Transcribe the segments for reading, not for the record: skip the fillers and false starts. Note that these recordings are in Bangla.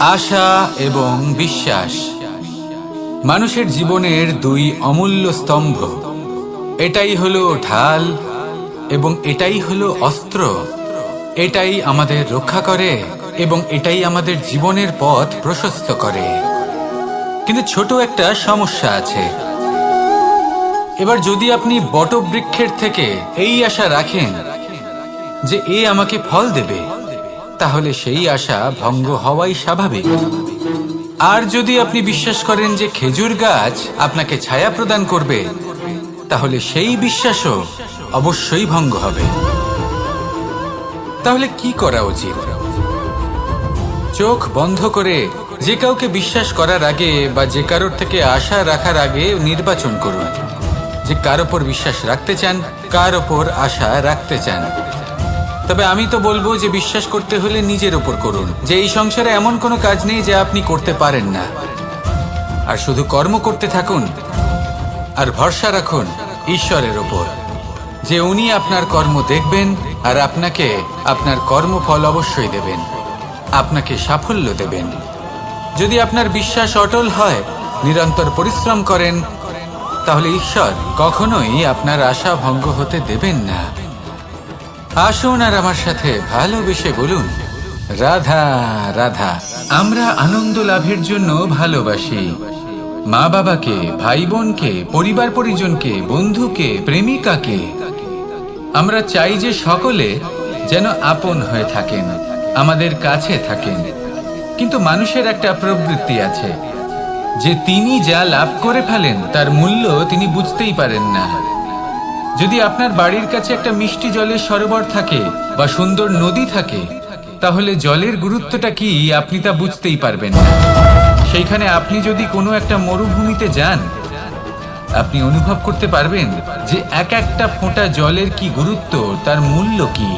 আশা এবং বিশ্বাস মানুষের জীবনের দুই অমূল্য স্তম্ভ। এটাই হলো ঢাল এবং এটাই হলো অস্ত্র। এটাই আমাদের রক্ষা করে এবং এটাই আমাদের জীবনের পথ প্রশস্ত করে। কিন্তু ছোট একটা সমস্যা আছে। এবার যদি আপনি বটবৃক্ষের থেকে এই আশা রাখেন যে এ আমাকে ফল দেবে, তাহলে সেই আশা ভঙ্গ হওয়াই স্বাভাবিক। আর যদি আপনি বিশ্বাস করেন যে খেজুর গাছ আপনাকে ছায়া প্রদান করবে, তাহলে সেই বিশ্বাসও অবশ্যই ভঙ্গ হবে। তাহলে কি করা উচিত? চোখ বন্ধ করে যে কাউকে বিশ্বাস করার আগে বা যে কারোর থেকে আশা রাখার আগে নির্বাচন করুন যে কার ওপর বিশ্বাস রাখতে চান, কার ওপর আশা রাখতে চান। তবে আমি তো বলবো যে বিশ্বাস করতে হলে নিজের ওপর করুন, যে এই সংসারে এমন কোনো কাজ নেই যা আপনি করতে পারেন না। আর শুধু কর্ম করতে থাকুন আর ভরসা রাখুন ঈশ্বরের ওপর, যে উনি আপনার কর্ম দেখবেন আর আপনাকে আপনার কর্মফল অবশ্যই দেবেন, আপনাকে সাফল্য দেবেন। যদি আপনার বিশ্বাস অটল হয়, নিরন্তর পরিশ্রম করেন, তাহলে ঈশ্বর কখনোই আপনার আশা ভঙ্গ হতে দেবেন না। আসুন আর আমার সাথে ভালোবেসে বলুন, রাধা রাধা। আমরা আনন্দ লাভের জন্য ভালোবাসি মা বাবাকে, ভাই বোনকে, পরিবার পরিজনকে, বন্ধুকে, প্রেমিকাকে। আমরা চাই যে সকলে যেন আপন হয়ে থাকেন, আমাদের কাছে থাকেন। কিন্তু মানুষের একটা প্রবৃত্তি আছে যে তিনি যা লাভ করে ফেলেন তার মূল্য তিনি বুঝতেই পারেন না। যদি আপনার বাড়ির কাছে একটা মিষ্টি জলের সরোবর থাকে বা সুন্দর নদী থাকে, তাহলে জলের গুরুত্বটা কি আপনি তা বুঝতেই পারবেন না। সেইখানে আপনি যদি কোনো একটা মরুভূমিতে যান, আপনি অনুভব করতে পারবেন যে এক একটা ফোঁটা জলের কি গুরুত্ব, তার মূল্য কি।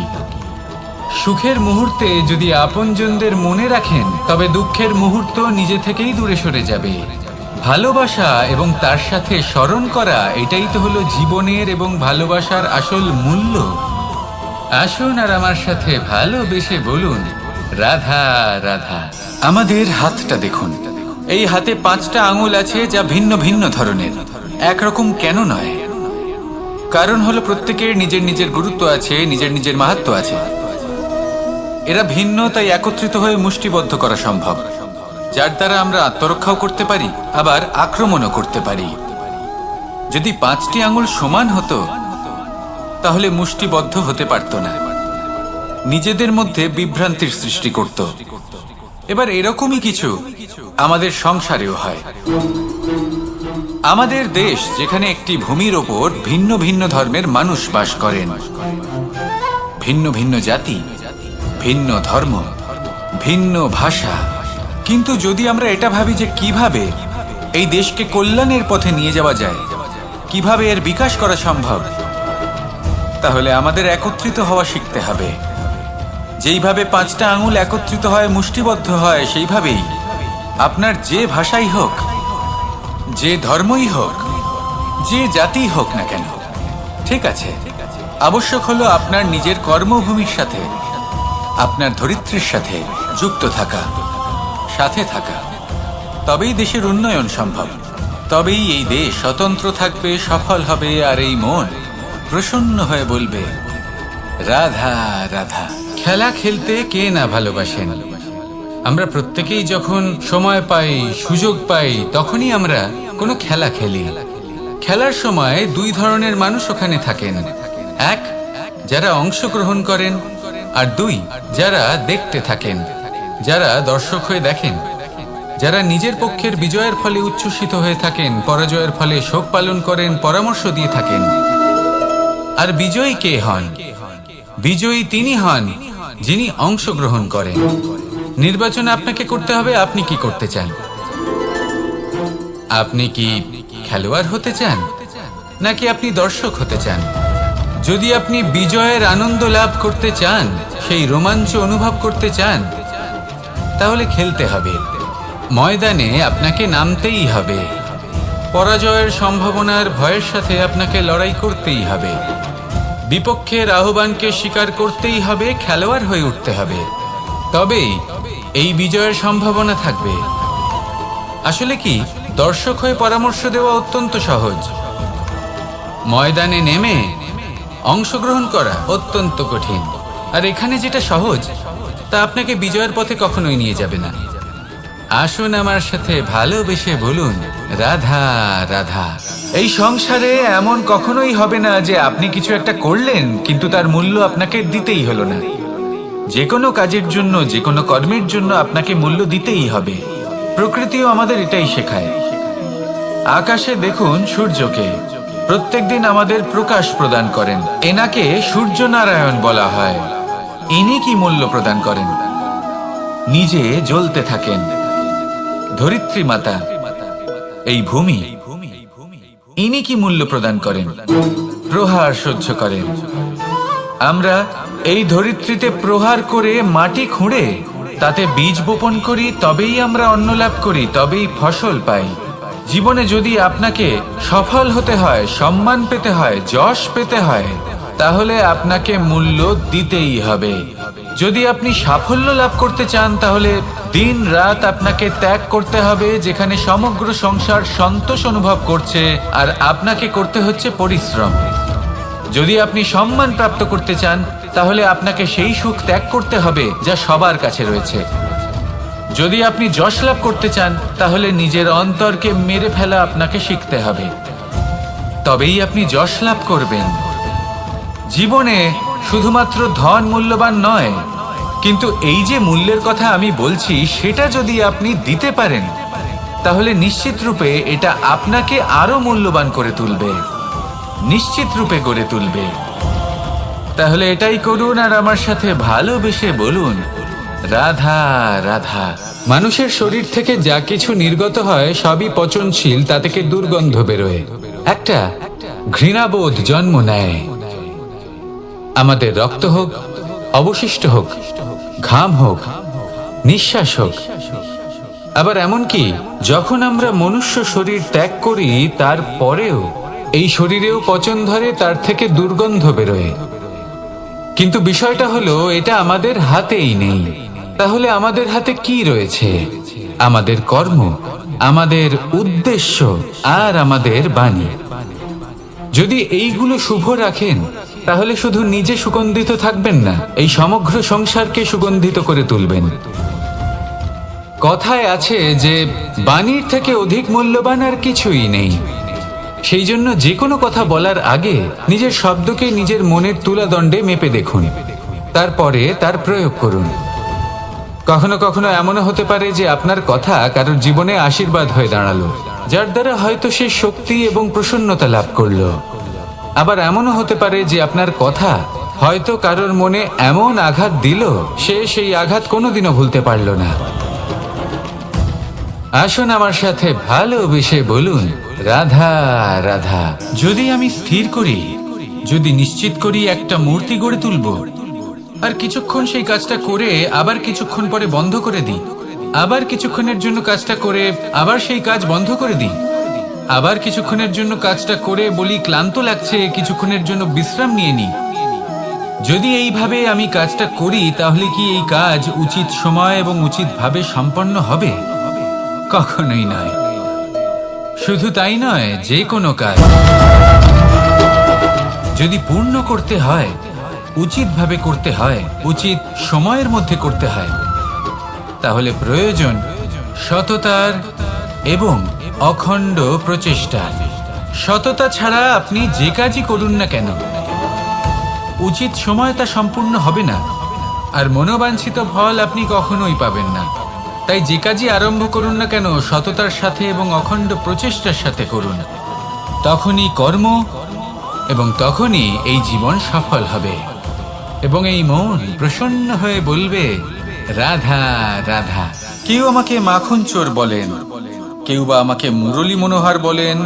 সুখের মুহূর্তে যদি আপনজনদের মনে রাখেন, তবে দুঃখের মুহূর্ত নিজে থেকেই দূরে সরে যাবে। ভালোবাসা এবং তার সাথে স্মরণ করা, এটাই তো হলো জীবনের এবং ভালোবাসার আসল মূল্য। আসুন আর আমার সাথে ভালোবেসে বলুন, রাধা রাধা। আমাদের হাতটা দেখুন, এই হাতে 5টা আঙুল আছে যা ভিন্ন ভিন্ন ধরনের, একরকম কেন নয়? কারণ হলো প্রত্যেকের নিজের নিজের গুরুত্ব আছে, নিজের নিজের মাহাত্ম্য আছে। এরা ভিন্ন, তাই একত্রিত হয়ে মুষ্টিবদ্ধ করা সম্ভব, যার দ্বারা আমরা আত্মরক্ষাও করতে পারি, আবার আক্রমণও করতে পারি। যদি 5টি আঙুল সমান হতো, তাহলে মুষ্টিবদ্ধ হতে পারত না, নিজেদের মধ্যে বিভ্রান্তির সৃষ্টি করত। এবার এরকমই কিছু আমাদের সংসারেও হয়। আমাদের দেশ, যেখানে একটি ভূমির ওপর ভিন্ন ভিন্ন ধর্মের মানুষ বাস করেন, ভিন্ন ভিন্ন জাতি, ভিন্ন ধর্ম, ভিন্ন ভাষা। কিন্তু যদি আমরা এটা ভাবি যে কিভাবে এই দেশকে কল্যাণের পথে নিয়ে যাওয়া যায়, কিভাবে এর বিকাশ করা সম্ভব, তাহলে আমাদের একত্রিত হওয়া শিখতে হবে। যেইভাবে 5টা আঙুল একত্রিত হয়, মুষ্টিবদ্ধ হয়, সেইভাবেই আপনার যে ভাষাই হোক, যে ধর্মই হোক, যে জাতি হোক না কেন, ঠিক আছে, আবশ্যক হলো আপনার নিজের কর্মভূমির সাথে, আপনার ধরিত্রীর সাথে যুক্ত থাকা, সাথে থাকা। তবেই দেশের উন্নয়ন সম্ভব, তবেই এই দেশ স্বতন্ত্র থাকবে, সফল হবে, আর এই মন প্রসন্ন হয়ে বলবে, রাধা রাধা। খেলা খেলতে কে না ভালোবাসেন? আমরা প্রত্যেকেই যখন সময় পাই, সুযোগ পাই, তখনই আমরা কোনো খেলা খেলি। খেলার সময় 2 ধরনের মানুষ ওখানে থাকেন, 1 যারা অংশগ্রহণ করেন, আর 2 যারা দেখতে থাকেন, যারা দর্শক হয়ে দেখেন, যারা নিজের পক্ষের বিজয়ের ফলে উচ্ছ্বসিত হয়ে থাকেন, পরাজয়ের ফলে শোক পালন করেন, পরামর্শ দিয়ে থাকেন। আর বিজয়ী কে হন? বিজয়ী তিনি হন যিনি অংশগ্রহণ করেন। নির্বাচন আপনাকে করতে হবে, আপনি কি করতে চান? আপনি কি খেলোয়াড় হতে চান, নাকি আপনি দর্শক হতে চান? যদি আপনি বিজয়ের আনন্দ লাভ করতে চান, সেই রোমাঞ্চ অনুভব করতে চান, তাহলে খেলতে হবে, ময়দানে আপনাকে নামতেই হবে। পরাজয়ের সম্ভাবনার ভয়ের সাথে আপনাকে লড়াই করতেই হবে, বিপক্ষের আহ্বানকে স্বীকার করতেই হবে, খেলোয়াড় হয়ে উঠতে হবে। তবেই এই বিজয়ের সম্ভাবনা থাকবে। আসলে কি, দর্শক হয়ে পরামর্শ দেওয়া অত্যন্ত সহজ, ময়দানে নেমে অংশগ্রহণ করা অত্যন্ত কঠিন। আর এখানে যেটা সহজ তা আপনাকে বিজয়ের পথে কখনোই নিয়ে যাবে না। আসুন আমার সাথে ভালোবেসে বলুন, রাধা রাধা। এই সংসারে এমন কখনোই হবে না যে আপনি কিছু একটা করলেন কিন্তু তার মূল্য আপনাকে দিতেই হলো না। যে কোনো কাজের জন্য, যে কোনো কর্মের জন্য আপনাকে মূল্য দিতেই হবে। প্রকৃতিও আমাদের এটাই শেখায়। আকাশে দেখুন সূর্যকে, প্রত্যেকদিন আমাদের প্রকাশ প্রদান করেন। এনাকে সূর্য নারায়ণ বলা হয়। ইনি কি মূল্য প্রদান করেন? নিজে জ্বলতে থাকেন। ধরিত্রী মাতা, এই ভূমি, ইনি কি মূল্য প্রদান করেন? প্রহার সহ্য করেন। আমরা এই ধরিত্রীতে প্রহার করে মাটি খুঁড়ে তাতে বীজ বপন করি, তবেই আমরা অন্ন লাভ করি, তবেই ফসল পাই। জীবনে যদি আপনাকে সফল হতে হয়, সম্মান পেতে হয়, যশ পেতে হয়, তাহলে আপনাকে মূল্য দিতেই হবে। যদি আপনি সাফল্য লাভ করতে চান তাহলে দিন রাত আপনাকে ত্যাগ করতে হবে, যেখানে সমগ্র সংসার সন্তোষ অনুভব করছে আর আপনাকে করতে হচ্ছে পরিশ্রম। যদি আপনি সম্মান প্রাপ্ত করতে চান তাহলে আপনাকে সেই সুখ ত্যাগ করতে হবে যা সবার কাছে রয়েছে। যদি আপনি যশ লাভ করতে চান তাহলে নিজের অন্তরকে মেরে ফেলা আপনাকে শিখতে হবে, তবেই আপনি যশ লাভ করবেন। জীবনে শুধুমাত্র ধন মূল্যবান নয়, কিন্তু এই যে মূল্যের কথা আমি বলছি সেটা যদি আপনি দিতে পারেন তাহলে নিশ্চিত রূপে এটা আপনাকে আরো মূল্যবান করে তুলবে, নিশ্চিত রূপে গড়ে তুলবে। তাহলে এটাই করুন আর আমার সাথে ভালোবেসে বলুন, রাধা রাধা। মানুষের শরীর থেকে যা কিছু নির্গত হয় সবই পচনশীল, তা থেকে দুর্গন্ধ বেরোয়, একটা ঘৃণাবোধ জন্ম নেয়। আমাদের রক্ত হোক, অবশিষ্ট হোক, ঘাম হোক, নিঃশ্বাস হোক, আবার এমনকি যখন আমরা মনুষ্য শরীর ত্যাগ করি তারপরেও এই শরীরেও পচন ধরে, তার থেকে দুর্গন্ধ বেরোয়। কিন্তু বিষয়টা হলো এটা আমাদের হাতেই নেই। তাহলে আমাদের হাতে কি রয়েছে? আমাদের কর্ম, আমাদের উদ্দেশ্য আর আমাদের বাণী। যদি এইগুলো শুভ রাখেন তাহলে শুধু নিজে সুগন্ধিত থাকবেন না, এই সমগ্র সংসারকে সুগন্ধিত করে তুলবেন। কথায় আছে যে বাণীর থেকে অধিক মূল্যবান আর কিছুই নেই। সেই জন্য যে কোনো কথা বলার আগে নিজের শব্দকে নিজের মনের তুলাদণ্ডে মেপে দেখুন, তারপরে তার প্রয়োগ করুন। কখনো কখনো এমনও হতে পারে যে আপনার কথা কারোর জীবনে আশীর্বাদ হয়ে দাঁড়ালো, যার দ্বারা হয়তো সে শক্তি এবং প্রসন্নতা লাভ করলো। আবার এমনও হতে পারে যে আপনার কথা হয়তো কারোর মনে এমন আঘাত দিল, সে সেই আঘাত কোনোদিনও ভুলতে পারল না। আসুন আমার সাথে ভালোবেসে বলুন, রাধা রাধা। যদি আমি স্থির করি, যদি নিশ্চিত করি একটা মূর্তি গড়ে তুলব, আর কিছুক্ষণ সেই কাজটা করে আবার কিছুক্ষণ পরে বন্ধ করে দিই, আবার কিছুক্ষণের জন্য কাজটা করে আবার সেই কাজ বন্ধ করে দিই, আবার কিছুক্ষণের জন্য কাজটা করে বলি ক্লান্ত লাগছে, কিছুক্ষণের জন্য বিশ্রাম নিয়ে নিই, যদি এইভাবে আমি কাজটা করি তাহলে কি এই কাজ উচিত সময় এবং উচিতভাবে সম্পন্ন হবে? কখনোই নয়। শুধু তাই নয়, যে কোনো কাজ যদি পূর্ণ করতে হয়, উচিতভাবে করতে হয়, উচিত সময়ের মধ্যে করতে হয়, তাহলে প্রয়োজন সততার এবং অখণ্ড প্রচেষ্টার। সততা ছাড়া আপনি যে কাজই করুন না কেন, উচিত সময় তা সম্পূর্ণ হবে না, আর মনোবাঞ্ছিত ফল আপনি কখনোই পাবেন না। তাই যে কাজই আরম্ভ করুন না কেন সততার সাথে এবং অখণ্ড প্রচেষ্টার সাথে করুন, তখনই কর্ম এবং তখনই এই জীবন সফল হবে এবং এই মন প্রসন্ন হয়ে বলবে, রাধা রাধা। কেউ আমাকে মাখন চোর বলেন, কেউ বা আমাকে মুরলী মনোহর বলেন,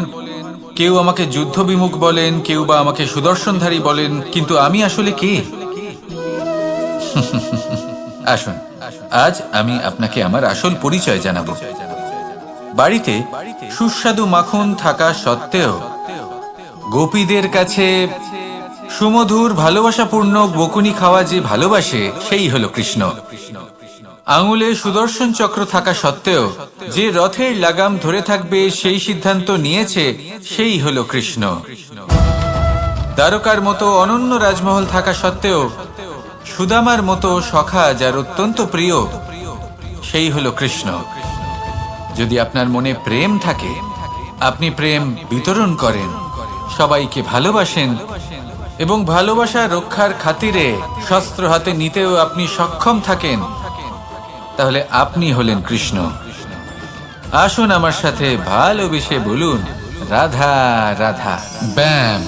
কেউ আমাকে যুদ্ধ বিমুখ বলেন, কেউ বা আমাকে সুদর্শনধারী বলেন, কিন্তু আমি আসলে কে? আসুন আজ আমি আপনাকে আমার আসল পরিচয় জানাবো। বাড়িতে সুস্বাদু মাখন থাকা সত্ত্বেও গোপীদের কাছে সুমধুর ভালোবাসাপূর্ণ বকুনি খাওয়া যে ভালোবাসে, সেই হলো কৃষ্ণ। আঙুলে সুদর্শন চক্র থাকা সত্ত্বেও যে রথের লাগাম ধরে থাকবে সেই সিদ্ধান্ত নিয়েছে, সেই হলো কৃষ্ণ। দ্বারকার মতো অনন্য রাজমহল থাকা সত্ত্বেও সুদামার মতো সখা যার অত্যন্ত প্রিয়, সেই হলো কৃষ্ণ। যদি আপনার মনে প্রেম থাকে, আপনি প্রেম বিতরণ করেন, সবাইকে ভালোবাসেন এবং ভালোবাসা রক্ষার খাতিরে শস্ত্র হাতে নিতেও আপনি সক্ষম থাকেন, তাহলে আপনি হলেন কৃষ্ণ। আসুন আমার সাথে ভালোবেসে বলুন, রাধা রাধা। ব্যায়াম,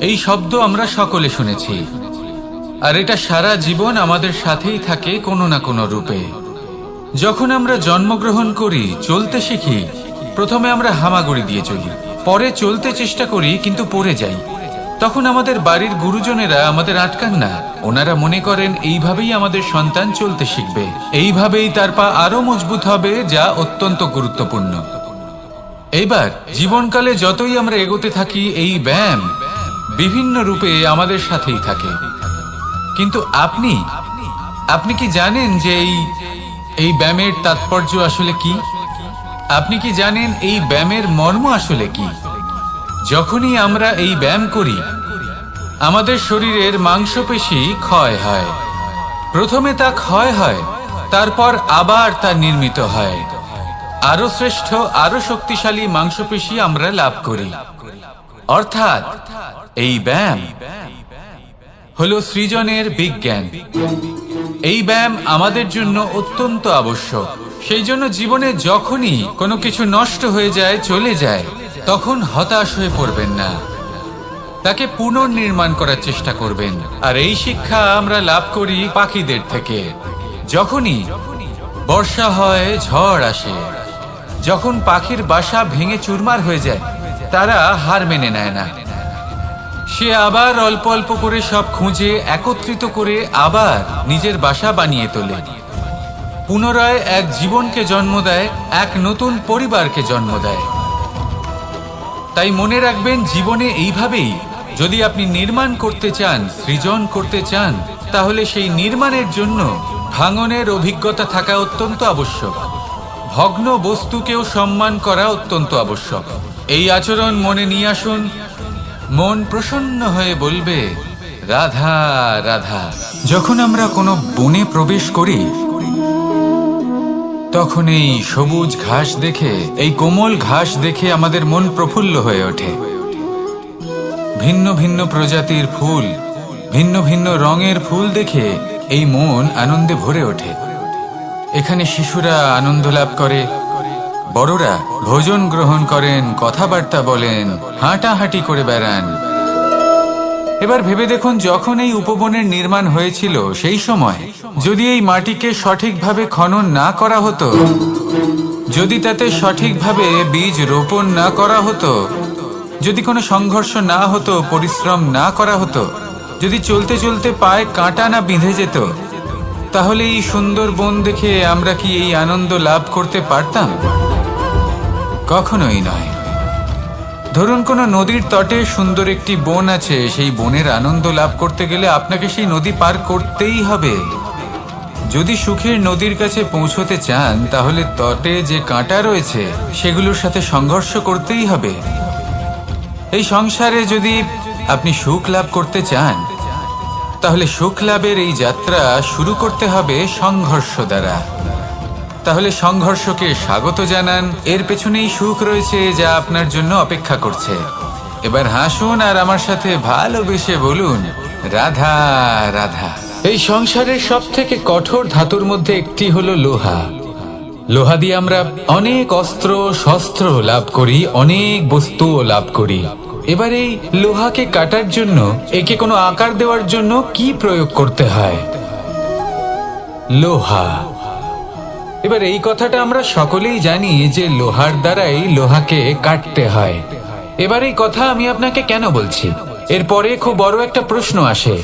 এই শব্দ আমরা সকলে শুনেছি, আর এটা সারা জীবন আমাদের সাথেই থাকে কোনো না কোনো রূপে। যখন আমরা জন্মগ্রহণ করি, চলতে শিখি, প্রথমে আমরা হামাগুড়ি দিয়ে চলি, পরে চলতে চেষ্টা করি কিন্তু পড়ে যাই। তখন আমাদের বাড়ির গুরুজনেরা আমাদের আটকান না, ওনারা মনে করেন এইভাবেই আমাদের সন্তান চলতে শিখবে, এইভাবেই তার পা আরো মজবুত হবে, যা অত্যন্ত গুরুত্বপূর্ণ। এইবার জীবনকালে যতই আমরা এগোতে থাকি, এই ব্যায়াম বিভিন্ন রূপে আমাদের সাথেই থাকে। কিন্তু আপনি কি জানেন যে এই ব্যায়ামের তাৎপর্য আসলে কি? আপনি কি জানেন এই ব্যায়ামের মর্ম আসলে কি? যখনই আমরা এই ব্যায়াম করি, আমাদের শরীরের মাংসপেশি ক্ষয় হয়। প্রথমে তা ক্ষয় হয়, তারপর আবার তা নির্মিত হয়। আরো শ্রেষ্ঠ, আরো শক্তিশালী মাংসপেশি আমরা লাভ করি। অর্থাৎ এই ব্যায়াম হলো সৃজনের বিজ্ঞান। এই ব্যায়াম আমাদের জন্য অত্যন্ত আবশ্যক। সেই জন্য জীবনে যখনই কোনো কিছু নষ্ট হয়ে যায়, চলে যায়, তখন হতাশ হয়ে পড়বেন না, তাকে পুনর্নির্মাণ করার চেষ্টা করবেন। আর এই শিক্ষা আমরা লাভ করি পাখিদের থেকে। যখনই বর্ষা হয়, ঝড় আসে, যখন পাখির বাসা ভেঙে চুরমার হয়ে যায়, তারা হার মেনে নেয় না। সে আবার অল্প অল্প করে সব খুঁজে একত্রিত করে আবার নিজের বাসা বানিয়ে তোলে, পুনরায় এক জীবনকে জন্ম দেয়, এক নতুন পরিবারকে জন্ম দেয়। তাই মনে রাখবেন, জীবনে এইভাবেই যদি আপনি নির্মাণ করতে চান, সৃজন করতে চান, তাহলে সেই নির্মাণের জন্য ভাঙনের অভিজ্ঞতা থাকা অত্যন্ত আবশ্যক। ভগ্ন বস্তুকেও সম্মান করা অত্যন্ত আবশ্যক। এই আচরণ মনে নিয়ে আসুন, মন প্রসন্ন হয়ে বলবে, রাধা রাধা। যখন আমরা কোনো বনে প্রবেশ করি, তখন এই সবুজ ঘাস দেখে, এই কোমল ঘাস দেখে আমাদের মন প্রফুল্ল হয়ে ওঠে। ভিন্ন ভিন্ন প্রজাতির ফুল, ভিন্ন ভিন্ন রঙের ফুল দেখে এই মন আনন্দে ভরে ওঠে। এখানে শিশুরা আনন্দ লাভ করে, বড়রা ভোজন গ্রহণ করেন, কথাবার্তা বলেন, হাঁটাহাঁটি করে বেড়ান। এবার ভেবে দেখুন, যখন এই উপবনের নির্মাণ হয়েছিল, সেই সময় যদি এই মাটিকে সঠিকভাবে খনন না করা হতো, যদি তাতে সঠিকভাবে বীজ রোপণ না করা হতো, যদি কোনো সংঘর্ষ না হতো, পরিশ্রম না করা হতো, যদি চলতে চলতে পায়ে কাঁটা না বিঁধে যেত, তাহলে এই সুন্দর বন দেখে আমরা কি এই আনন্দ লাভ করতে পারতাম? কখনোই নয়। ধরুন কোনো নদীর তটে সুন্দর একটি বন আছে, সেই বনের আনন্দ লাভ করতে গেলে আপনাকে সেই নদী পার করতেই হবে। যদি সুখের নদীর কাছে পৌঁছতে চান, তাহলে তটে যে কাঁটা রয়েছে সেগুলোর সাথে সংঘর্ষ করতেই হবে। এই সংসারে যদি আপনি সুখ লাভ করতে চান, তাহলে সুখ লাভের এই যাত্রা শুরু করতে হবে সংঘর্ষ দ্বারা। তাহলে সংঘর্ষকে স্বাগত জানান, এর পেছনেই সুখ রয়েছে যা আপনার জন্য অপেক্ষা করছে। এবার হাসুন আর আমার সাথে ভালোবেসে বলুন, রাধা রাধা। এই সংসারের সব থেকে কঠোর ধাতুর মধ্যে একটি হলো লোহা। লোহা দিয়ে আমরা অনেক অস্ত্র শস্ত্র লাভ করি, অনেক বস্তুও লাভ করি। এবার এই লোহাকে কাটার জন্য, একে কোনো আকার দেওয়ার জন্য কি প্রয়োগ করতে হয়? লোহা। এবার এই কথাটা আমরা সকলেই জানি যে লোহার দ্বারাই লোহাকে কাটতে হয়। এবার এই কথা আমি আপনাকে কেন বলছি? এরপরে খুব বড় একটা প্রশ্ন আসে,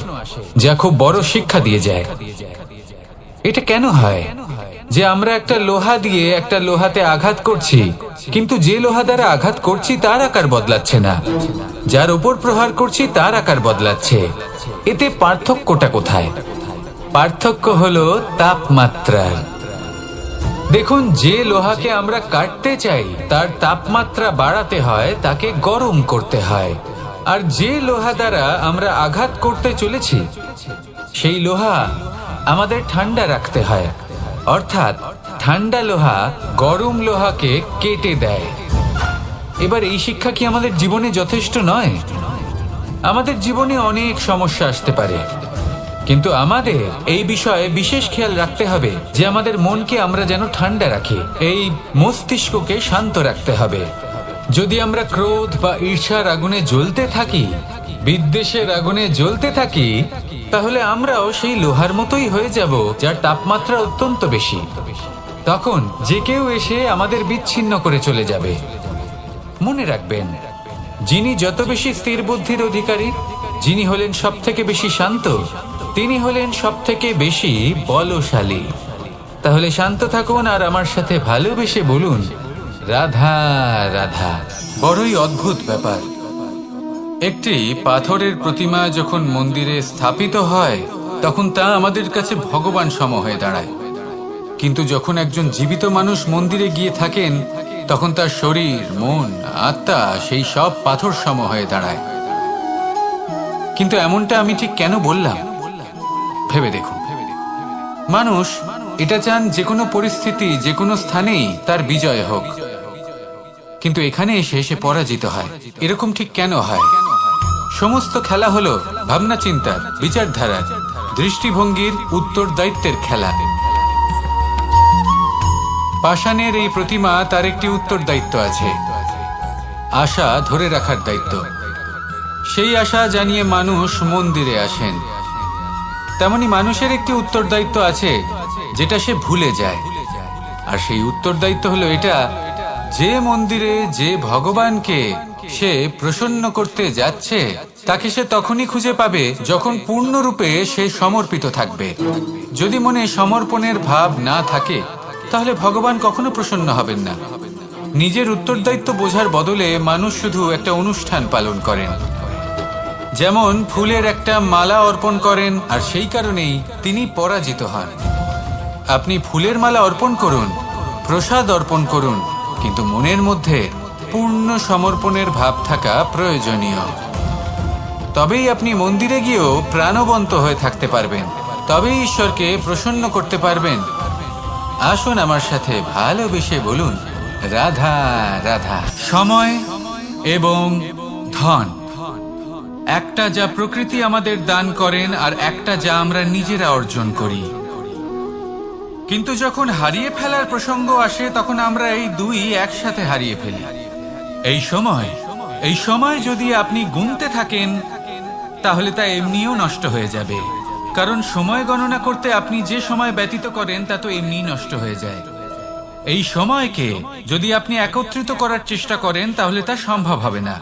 যা খুব বড় শিক্ষা দিয়ে যায়। এটা কেন হয় যে আমরা একটা লোহা দিয়ে একটা লোহাতে আঘাত করছি, কিন্তু যে লোহা দ্বারা আঘাত করছি তার আকার বদলাচ্ছে না, যার উপর প্রহার করছি তার আকার বদলাচ্ছে? এতে পার্থক্যটা কোথায়? পার্থক্য হলো তাপমাত্রার। দেখুন, যে লোহাকে আমরা কাটতে চাই তার তাপমাত্রা বাড়াতে হয়, তাকে গরম করতে হয়। আর যে লোহা দ্বারা আমরা আঘাত করতে চলেছি সেই লোহা আমাদের ঠান্ডা রাখতে হয়। অর্থাৎ ঠান্ডা লোহা গরম লোহাকে কেটে দেয়। এবার এই শিক্ষা কি আমাদের জীবনে যথেষ্ট নয়? আমাদের জীবনে অনেক সমস্যা আসতে পারে, কিন্তু আমাদের এই বিষয়ে বিশেষ খেয়াল রাখতে হবে যে আমাদের মনকে আমরা যেন ঠান্ডা রাখি, এই মস্তিষ্ককে শান্ত রাখতে হবে। যদি আমরা ক্রোধ বা ঈর্ষার আগুনে জ্বলতে থাকি, বিদ্বেষের আগুনে জ্বলতে থাকি, তাহলে আমরাও সেই লোহার মতোই হয়ে যাব যার তাপমাত্রা অত্যন্ত বেশি। তখন যে কেউ এসে আমাদের বিচ্ছিন্ন করে চলে যাবে। মনে রাখবেন, যিনি যত বেশি স্থির বুদ্ধির অধিকারী, যিনি হলেন সব থেকে বেশি শান্ত, তিনি হলেন সব থেকে বেশি বলশালী। তাহলে শান্ত থাকুন আর আমার সাথে ভালোবেসে বলুন, রাধা রাধা। বড়ই অদ্ভুত ব্যাপার। একটি পাথরের প্রতিমা যখন মন্দিরে স্থাপিত হয় তখন তা আমাদের কাছে ভগবান সম হয়ে দাঁড়ায়। কিন্তু যখন একজন জীবিত মানুষ মন্দিরে গিয়ে থাকেন তখন তার শরীর, মন, আত্মা সেই সব পাথর সম হয়ে দাঁড়ায়। কিন্তু এমনটা আমি ঠিক কেন বললাম ভেবে দেখুন। মানুষ এটা চান যে কোনো পরিস্থিতি, যে কোনো স্থানেই তার বিজয় হোক, কিন্তু এখানে এসে সে পরাজিত হয়। এরকম ঠিক কেন হয়? সমস্ত খেলা হলো ভাবনা চিন্তার, বিচারধারার, দৃষ্টিভঙ্গির, উত্তরদায়িত্বের খেলা। পাষাণের এই প্রতিমা, তার একটি উত্তরদায়িত্ব আছে, আশা ধরে রাখার দায়িত্ব। সেই আশা জানিয়ে মানুষ মন্দিরে আসেন। তেমনি মানুষের একটি উত্তরদায়িত্ব আছে যেটা সে ভুলে যায়। আর সেই উত্তরদায়িত্ব হলো এটা, যে মন্দিরে যে ভগবানকে সে প্রসন্ন করতে যাচ্ছে তাকে সে তখনই খুঁজে পাবে যখন পূর্ণরূপে সে সমর্পিত থাকবে। যদি মনে সমর্পণের ভাব না থাকে তাহলে ভগবান কখনো প্রসন্ন হবেন না। নিজের উত্তরদায়িত্ব বোঝার বদলে মানুষ শুধু একটা অনুষ্ঠান পালন করেন। যেমন ফুলের একটা মালা অর্পণ করেন আর সেই কারণেই তিনি পরাজিত হন। আপনি ফুলের মালা অর্পণ করুন, প্রসাদ অর্পণ করুন, কিন্তু মনের মধ্যে পূর্ণ সমর্পণের ভাব থাকা প্রয়োজনীয়। তবেই আপনি মন্দিরে গিয়েও প্রাণবন্ত হয়ে থাকতে পারবেন, তবেই ঈশ্বরকে প্রসন্ন করতে পারবেন। আসুন আমার সাথে ভালোবেসে বলুন, রাধা রাধা। সময় এবং ধন, একটা যা প্রকৃতি আমাদের দান করেন আর একটা যা আমরা নিজেরা অর্জন করি। কিন্তু যখন হারিয়ে ফেলার প্রসঙ্গ আসে তখন আমরা এই দুই একসাথে হারিয়ে ফেলি। এই সময় যদি আপনি গুনতে থাকেন তাহলে তা এমনিও নষ্ট হয়ে যাবে, কারণ সময় গণনা করতে আপনি যে সময় ব্যতীত করেন তা তো এমনিই নষ্ট হয়ে যায়। এই সময়কে যদি আপনি একত্রিত করার চেষ্টা করেন তাহলে তা সম্ভব হবে না।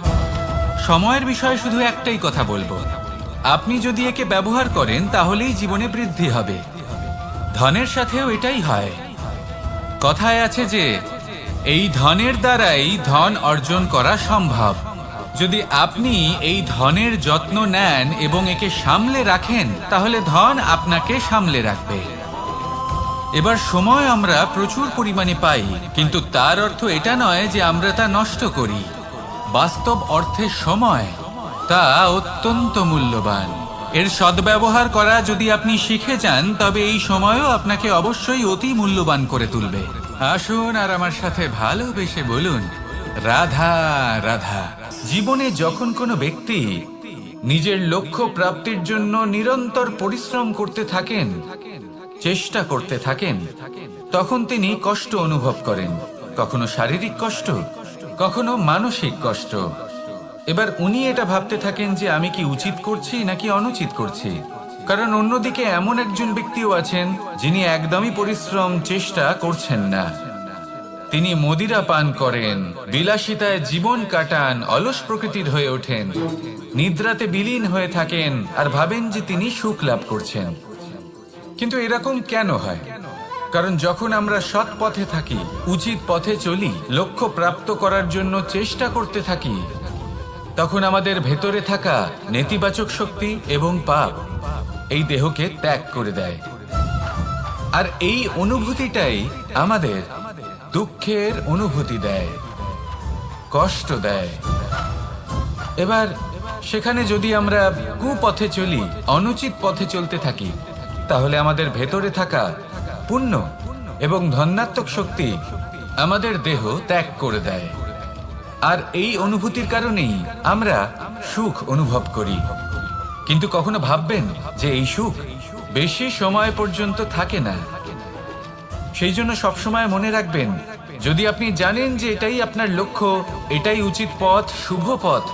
সময়ের বিষয়ে শুধু একটাই কথা বলবো, আপনি যদি একে ব্যবহার করেন তাহলেই জীবনে বৃদ্ধি হবে। ধনের সাথেও এটাই হয়। কথায় আছে যে এই ধনের দ্বারাই ধন অর্জন করা সম্ভব। যদি আপনি এই ধনের যত্ন নেন এবং একে সামলে রাখেন তাহলে ধন আপনাকে সামলে রাখবে। এবার সময় আমরা প্রচুর পরিমাণে পাই, কিন্তু তার অর্থ এটা নয় যে আমরা তা নষ্ট করি। বাস্তব অর্থে সময় তা অত্যন্ত মূল্যবান। এর সদ্ব্যবহার করা যদি আপনি শিখে যান তবে এই সময়ও আপনাকে অবশ্যই অতি মূল্যবান করে তুলবে। আসুন আর আমার সাথে ভালোবেসে বলুন, রাধা রাধা। জীবনে যখন কোনো ব্যক্তি নিজের লক্ষ্য প্রাপ্তির জন্য নিরন্তর পরিশ্রম করতে থাকেন, চেষ্টা করতে থাকেন, তখন তিনি কষ্ট অনুভব করেন, কখনো শারীরিক কষ্ট, কখনো মানসিক কষ্ট। এবার উনি এটা ভাবতে থাকেন যে আমি কি উচিত করছি নাকি অনুচিত করছি। কারণ অন্যদিকে এমন একজন ব্যক্তিও আছেন যিনি একদমই পরিশ্রম চেষ্টা করছেন না। তিনি মদিরা পান করেন, বিলাসিতায় জীবন কাটান, অলস প্রকৃতির হয়ে ওঠেন, নিদ্রাতে বিলীন হয়ে থাকেন আর ভাবেন যে তিনি সুখ লাভ করছেন। কিন্তু এরকম কেন হয়? কারণ যখন আমরা সৎ পথে থাকি, উচিত পথে চলি, লক্ষ্য প্রাপ্ত করার জন্য চেষ্টা করতে থাকি, তখন আমাদের ভেতরে থাকা নেতিবাচক শক্তি এবং পাপ এই দেহকে ত্যাগ করে দেয়। আর এই অনুভূতিটাই আমাদের দুঃখের অনুভূতি দেয়, কষ্ট দেয়। এবার সেখানে যদি আমরা কুপথে চলি, অনুচিত পথে চলতে থাকি, তাহলে আমাদের ভেতরে থাকা পুণ্য এবং ধনাত্মক শক্তি আমাদের দেহ ত্যাগ করে দেয়। আর এই অনুভূতির কারণেই আমরা সুখ অনুভব করি। কিন্তু কখনো ভাববেন যে এই সুখ বেশি সময় পর্যন্ত থাকে না। সেই জন্য সবসময় মনে রাখবেন, যদি আপনি জানেন যে এটাই আপনার লক্ষ্য, এটাই উচিত পথ, শুভ পথ,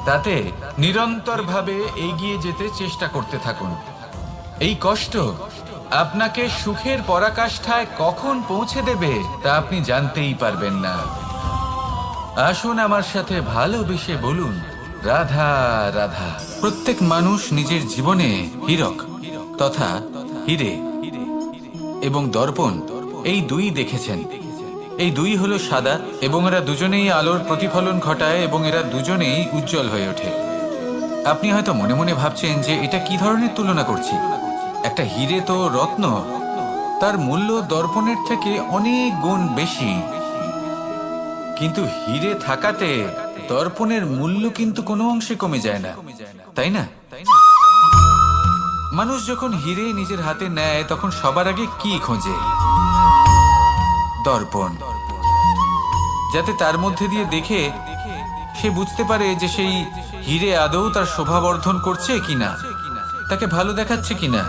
তাতে নিরন্তরভাবে এগিয়ে যেতে চেষ্টা করতে থাকুন। এই কষ্ট আপনাকে সুখের পরাকাষ্ঠায় কখন পৌঁছে দেবে তা আপনি জানতেই পারবেন না। আসুন আমার সাথে ভালোবেসে বলুন, রাধা রাধা। প্রত্যেক মানুষ নিজের জীবনে হীরক তথা হিরে এবং দর্পণ এই দুই দেখেছেন। এই দুই হলো সাদা এবং এরা দুজনেই আলোর প্রতিফলন ঘটায় এবং এরা দুজনেই উজ্জ্বল হয়ে ওঠে। আপনি হয়তো মনে মনে ভাবছেন যে এটা কি ধরনের তুলনা করছি। একটা হিরে তো রত্ন, তার মূল্য দর্পণের থেকে অনেক গুণ বেশি। কিন্তু হিরে থাকাতে দর্পণের মূল্য কিন্তু কোনো অংশে কমে যায় না, তাই না? মানুষ যখন হিরে নিজের হাতে নেয় তখন সবার আগে কি খোঁজে? দর্পণ, যাতে তার মধ্যে দিয়ে দেখে সে বুঝতে পারে যে সেই হিরে আদৌ তার শোভাবর্ধন করছে কিনা, তাকে ভালো দেখাচ্ছে কিনা,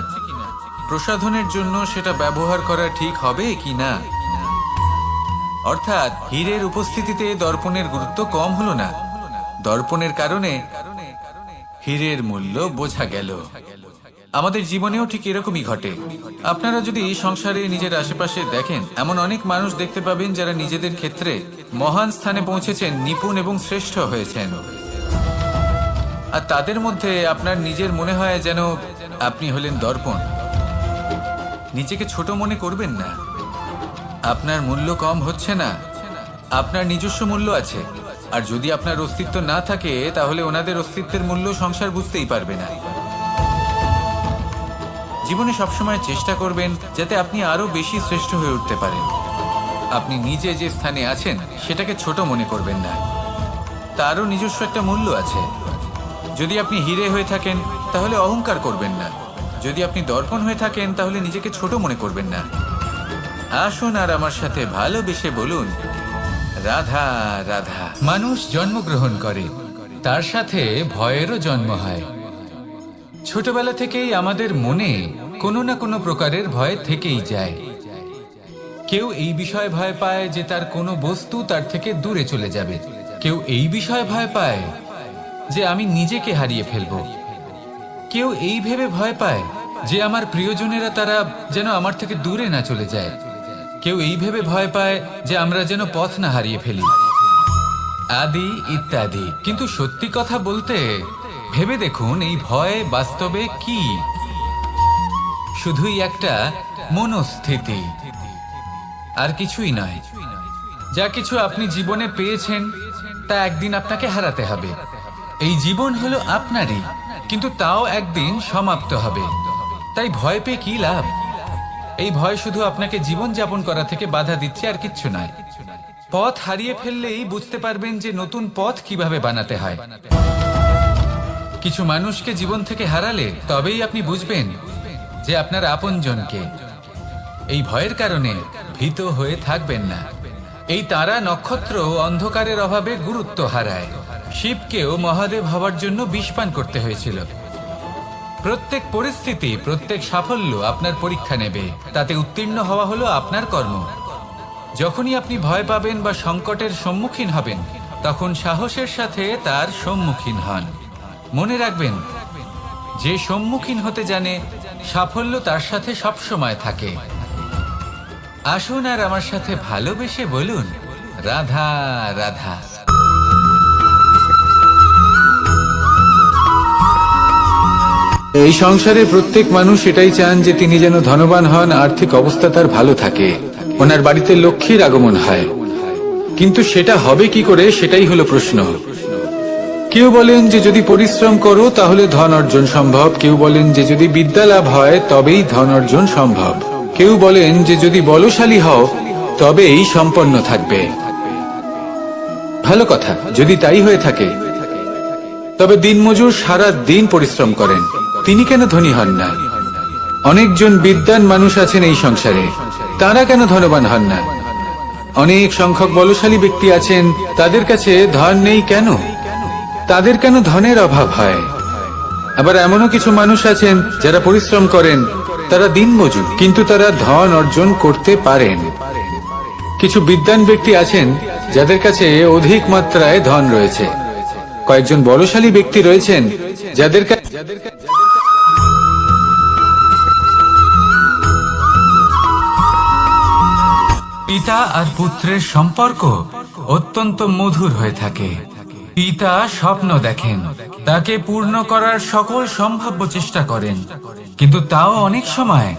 প্রসাধনের জন্য সেটা ব্যবহার করা ঠিক হবে কিনা। অর্থাৎ হীরের উপস্থিতিতে দর্পণের গুরুত্ব কম হলো না। দর্পণের কারণে হীরের মূল্য বোঝা গেল। আমাদের জীবনেও ঠিক এরকমই ঘটে। আপনারা যদি সংসারে নিজের আশেপাশে দেখেন, এমন অনেক মানুষ দেখতে পাবেন যারা নিজেদের ক্ষেত্রে মহান স্থানে পৌঁছেছেন, নিপুণ এবং শ্রেষ্ঠ হয়েছেন। আর তাদের মধ্যে আপনার নিজের মনে হয় যেন আপনি হলেন দর্পণ। নিজেকে ছোট মনে করবেন না। আপনার মূল্য কম হচ্ছে না, আপনার নিজস্ব মূল্য আছে। আর যদি আপনার অস্তিত্ব না থাকে তাহলে ওনাদের অস্তিত্বের মূল্য সংসার বুঝতেই পারবে না। জীবনে সবসময় চেষ্টা করবেন যাতে আপনি আরো বেশি শ্রেষ্ঠ হয়ে উঠতে পারেন। আপনি নিজে যে স্থানে আছেন সেটাকে ছোট মনে করবেন না, তারও নিজস্ব একটা মূল্য আছে। যদি আপনি হিরে হয়ে থাকেন তাহলে অহংকার করবেন না। যদি আপনি দর্পণ হয়ে থাকেন তাহলে নিজেকে ছোট মনে করবেন না। আসুন আর আমার সাথে ভালোবেসে বলুন, রাধা রাধা। মানুষ জন্মগ্রহণ করে, তার সাথে ভয়েরও জন্ম হয়। ছোটবেলা থেকেই আমাদের মনে কোনো না কোনো প্রকারের ভয় থেকেই যায়। কেউ এই বিষয়ে ভয় পায় যে তার কোনো বস্তু তার থেকে দূরে চলে যাবে। কেউ এই বিষয়ে ভয় পায় যে আমি নিজেকে হারিয়ে ফেলব। কেউ এই ভেবে ভয় পায় যে আমার প্রিয়জনেরা তারা যেন আমার থেকে দূরে না চলে যায়। কেউ এই ভেবে ভয় পায় যে আমরা যেন পথ না হারিয়ে ফেলি, আদি ইত্যাদি। কিন্তু সত্যি কথা বলতে ভেবে দেখুন, এই ভয় বাস্তবে কি? শুধুই একটা মনস্থিতি, আর কিছুই নয়। যা কিছু আপনি জীবনে পেয়েছেন তা একদিন আপনাকে হারাতে হবে। এই জীবন হলো আপনারই, কিন্তু তাও একদিন সমাপ্ত হবে। তাই ভয় পেয়ে কি লাভ? এই ভয় শুধু আপনাকে জীবন যাপন করা থেকে বাধা দিচ্ছে, আর কিচ্ছু নয়। পথ হারিয়ে ফেললেই বুঝতে পারবেন যে নতুন পথ কিভাবে বানাতে হয়। কিছু মানুষকে জীবন থেকে হারালে তবেই আপনি বুঝবেন যে আপনার আপনজনকে। এই ভয়ের কারণে ভীত হয়ে থাকবেন না। এই তারা নক্ষত্র অন্ধকারের অভাবে গুরুত্ব হারায়। শিবকেও মহাদেব হওয়ার জন্য বিষ পান করতে হয়েছিল। প্রত্যেক পরিস্থিতি, প্রত্যেক সাফল্য আপনার পরীক্ষা নেবে। তাতে উত্তীর্ণ হওয়া হলো আপনার কর্ম। যখনই আপনি ভয় পাবেন বা সংকটের সম্মুখীন হবেন, তখন সাহসের সাথে তার সম্মুখীন হন। মনে রাখবেন, যে সম্মুখীন হতে জানে সাফল্য তার সাথে সবসময় থাকে। আসুন আর আমার সাথে ভালোবেসে বলুন, রাধা রাধা। এই সংসারে প্রত্যেক মানুষ এটাই চান যে তিনি যেন ধনবান হন, আর্থিক অবস্থা তার ভালো থাকে, ওনার বাড়িতে লক্ষ্মীর আগমন হয়। কিন্তু সেটা হবে কি করে, সেটাই হলো প্রশ্ন। কেউ বলেন যে যদি পরিশ্রম করো তাহলে ধন অর্জন সম্ভব, কেউ বলেন যে যদি বিদ্যা লাভ হয় তবেই ধন অর্জন সম্ভব, কেউ বলেন যে যদি বলশালী হও তবেই সম্পন্ন থাকবে। ভালো কথা, যদি তাই হয়ে থাকে তবে দিনমজুর সারা দিন পরিশ্রম করেন, তিনি কেন ধনী হন না? অনেকজন বিদ্বান মানুষ আছেন এই সংসারে, তারা কেন ধনবান হন না? অনেক সংখ্যক বলশালী ব্যক্তি আছেন, তাদের কাছে ধন নেই কেন? তাদের কেন ধনের অভাব হয়? আবার এমনও কিছু মানুষ আছেন যারা পরিশ্রম করেন, তারা দিনমজুর, কিন্তু তারা ধন অর্জন করতে পারেন। কিছু বিদ্বান ব্যক্তি আছেন যাদের কাছে অধিক মাত্রায় ধন রয়েছে, কয়েকজন বলশালী ব্যক্তি রয়েছেন যাদের পিতা আর পুত্রের সম্পর্ক অত্যন্ত মধুর হয়ে থাকে। পিতা স্বপ্ন দেখেন, তাকে পূর্ণ করার সকল সম্ভাব্য চেষ্টা করেন, কিন্তু তাও অনেক সময়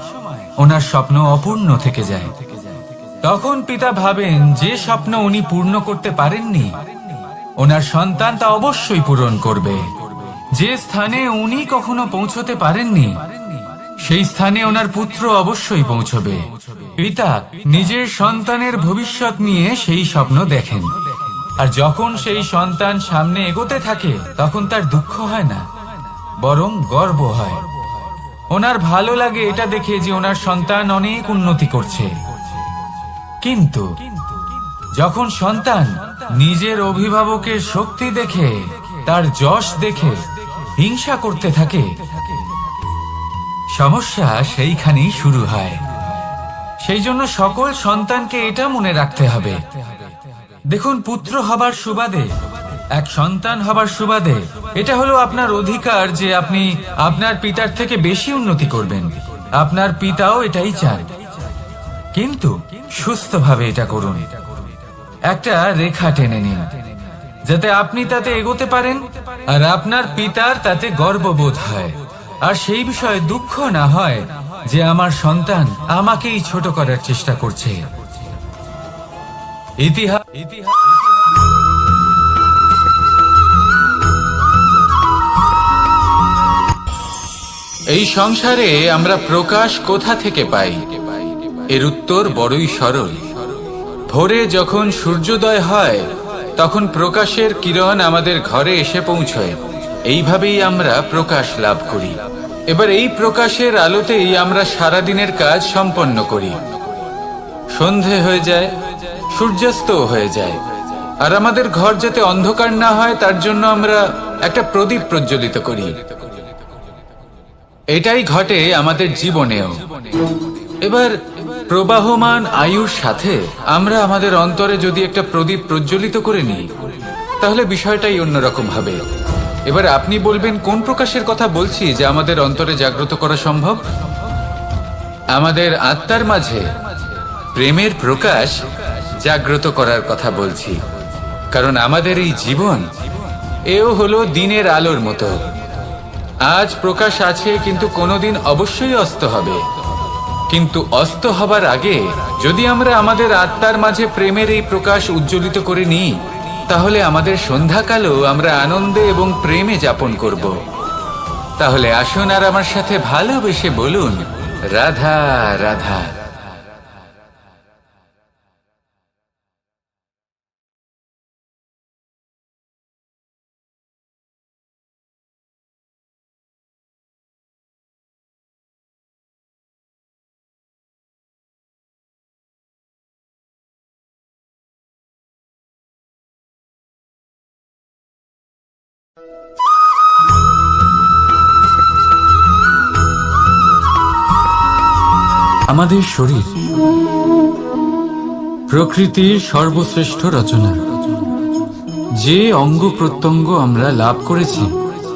ওনার স্বপ্ন অপূর্ণ থেকে যায়। তখন পিতা ভাবেন যে স্বপ্ন উনি পূর্ণ করতে পারেননি, ওনার সন্তান তা অবশ্যই পূরণ করবে। যে স্থানে উনি কখনো পৌঁছতে পারেননি, সেই স্থানে ওনার পুত্র অবশ্যই পৌঁছবে। পিতা নিজের সন্তানের ভবিষ্যৎ নিয়ে সেই স্বপ্ন দেখেন, আর যখন সেই সন্তান সামনে এগোতে থাকে তখন তার দুঃখ হয় না, বরং গর্ব হয়। ওনার ভালো লাগে এটা দেখে যে ওনার সন্তান অনেক উন্নতি করছে। কিন্তু যখন সন্তান নিজের অভিভাবকের শক্তি দেখে, তার যশ দেখে হিংসা করতে থাকে, সমস্যা সেইখানেই শুরু হয়। সেই জন্য সকল সন্তানকে এটা মনে রাখতে হবে, দেখুন, পুত্র হবার সুবাদে, এক সন্তান হবার সুবাদে এটা হলো আপনার অধিকার যে আপনি আপনার পিতার থেকে বেশি উন্নতি করবেন। আপনার পিতাও এটাই চান, কিন্তু সুস্থভাবে এটা করুন। একটা রেখা টেনে নিন যাতে আপনি তাতে এগোতে পারেন আর আপনার পিতার তাতে গর্ববোধ হয়, আর সেই বিষয়ে দুঃখ না হয় যে আমার সন্তান আমাকেই ছোট করার চেষ্টা করছে। এই সংসারে আমরা প্রকাশ কোথা থেকে পাই? এর উত্তর বড়ই সরল। ভোরে যখন সূর্যোদয় হয় তখন প্রকাশের কিরণ আমাদের ঘরে এসে পৌঁছয়, এইভাবেই আমরা প্রকাশ লাভ করি। এবার এই প্রকাশের আলোতেই আমরা সারাদিনের কাজ সম্পন্ন করি। সন্ধে হয়ে যায়, সূর্যাস্ত হয়ে যায়, আর আমাদের ঘর যাতে অন্ধকার না হয় তার জন্য আমরা একটা প্রদীপ প্রজ্বলিত করি। এটাই ঘটে আমাদের জীবনেও। এবার প্রবাহমান আয়ুর সাথে আমরা আমাদের অন্তরে যদি একটা প্রদীপ প্রজ্বলিত করে নিই, তাহলে বিষয়টাই অন্যরকম হবে। এবার আপনি বলবেন কোন প্রকাশের কথা বলছি যা আমাদের অন্তরে জাগ্রত করা সম্ভব? আমাদের আত্মার মাঝে প্রেমের প্রকাশ জাগ্রত করার কথা বলছি, কারণ আমাদের এই জীবন এও হলো দিনের আলোর মতো। আজ প্রকাশ আছে, কিন্তু কোনোদিন অবশ্যই অস্ত হবে। কিন্তু অস্ত হবার আগে যদি আমরা আমাদের আত্মার মাঝে প্রেমের এই প্রকাশ উজ্জ্বলিত করে নিই, তাহলে আমাদের সন্ধ্যাকালও আমরা আনন্দে এবং প্রেমে যাপন করব। তাহলে আসুন আর আমার সাথে ভালোবেসে বলুন, রাধা রাধা। আমাদের শরীর প্রকৃতির সর্বশ্রেষ্ঠ রচনা। যে অঙ্গ প্রত্যঙ্গ আমরা লাভ করেছি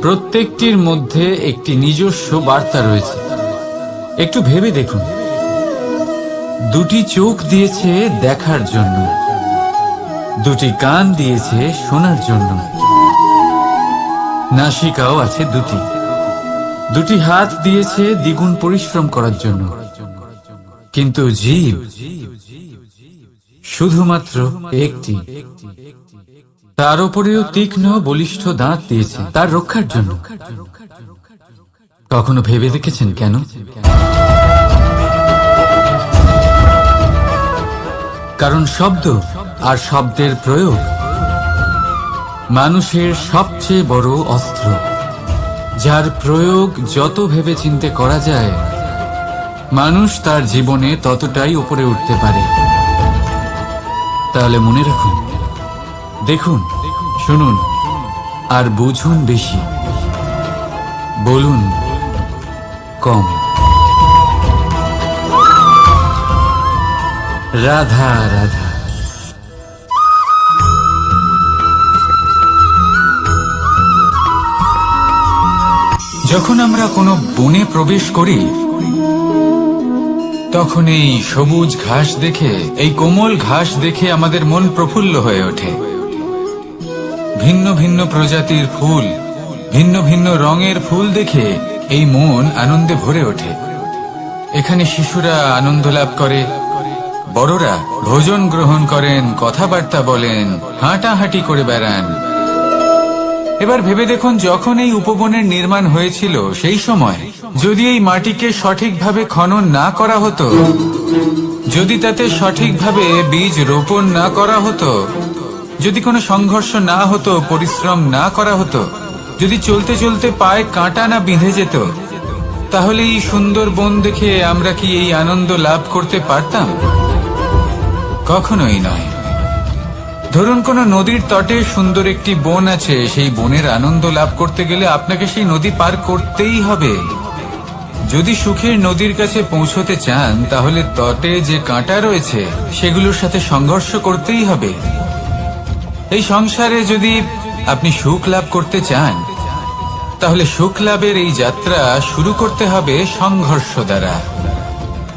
প্রত্যেকটির মধ্যে একটি নিজস্ব বার্তা রয়েছে। একটু ভেবে দেখুন, দুটি চোখ দিয়েছে দেখার জন্য, দুটি কান দিয়েছে শোনার জন্য, নাসিকাও আছে দুটি, দুটি হাত দিয়েছে দ্বিগুণ পরিশ্রম করার জন্য, কিন্তু জীব শুধুমাত্র একটি। তার উপরেও তীক্ষ্ণ বলিষ্ঠ দাঁত দিয়েছে তার রক্ষার জন্য। কখনো ভেবে দেখেছেন কেন? কারণ শব্দ আর শব্দের প্রয়োগ মানুষের সবচেয়ে বড় অস্ত্র, যার প্রয়োগ যত ভেবে চিন্তে করা যায় মানুষ তার জীবনে ততটাই উপরে উঠতে পারে। তাহলে মনে রাখুন, দেখুন, শুনুন আর বুঝুন বেশি, বলুন কম। রাধা রাধা। যখন আমরা কোনো বনে প্রবেশ করি তখন এই সবুজ ঘাস দেখে, এই কোমল ঘাস দেখে আমাদের মন প্রফুল্ল হয়ে ওঠে। ভিন্ন ভিন্ন প্রজাতির ফুল, ভিন্ন ভিন্ন রঙের ফুল দেখে এই মন আনন্দে ভরে ওঠে। এখানে শিশুরা আনন্দ লাভ করে, বড়রা ভোজন গ্রহণ করেন, কথাবার্তা বলেন, হাঁটাহাঁটি করে বেড়ান। এবার ভেবে দেখুন, যখন এই উপবনের নির্মাণ হয়েছিল সেই সময় যদি এই মাটিকে সঠিকভাবে খনন না করা হতো, যদি তাতে সঠিকভাবে বীজ রোপণ না করা হতো, যদি কোনো সংঘর্ষ না হতো, পরিশ্রম না করা হতো, যদি চলতে চলতে পায়ে কাঁটা না বিঁধে যেত, তাহলে এই সুন্দর বন দেখে আমরা কি এই আনন্দ লাভ করতে পারতাম? কখনোই নয়। ধরুন কোনো নদীর তটে সুন্দর একটি বন আছে, সেই বনের আনন্দ লাভ করতে গেলে আপনাকে সেই নদী পার করতেই হবে। যদি সুখের নদীর কাছে পৌঁছতে চান তাহলে তটে যে কাঁটা রয়েছে সেগুলোর সাথে সংঘর্ষ করতেই হবে। এই সংসারে যদি আপনি সুখ লাভ করতে চান তাহলে সুখ লাভের এই যাত্রা শুরু করতে হবে সংঘর্ষ দ্বারা।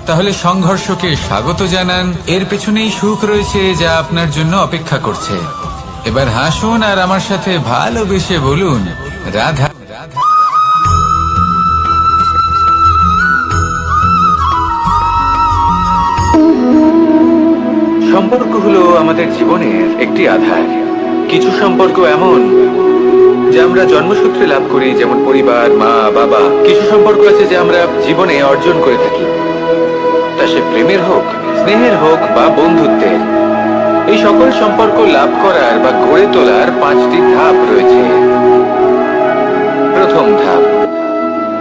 তাহলে সংঘর্ষকে স্বাগত জানান, এর পেছনেই সুখ রয়েছে যা আপনার জন্য অপেক্ষা করছে। এবার হাসুন আর আমার সাথে ভালোবেসে বলুন রাধা। সম্পর্ক হলো আমাদের জীবনের একটি আধার। কিছু সম্পর্ক এমন যা আমরা জন্মসূত্রে লাভ করি, যেমন পরিবার, মা, বাবা। কিছু সম্পর্ক আছে যা আমরা জীবনে অর্জন করে থাকি, তা সে প্রেমের হোক, স্নেহের হোক বা বন্ধুত্বের। এই সকল সম্পর্ক লাভ করার বা গড়ে তোলার 5টি ধাপ রয়েছে। প্রথম ধাপ,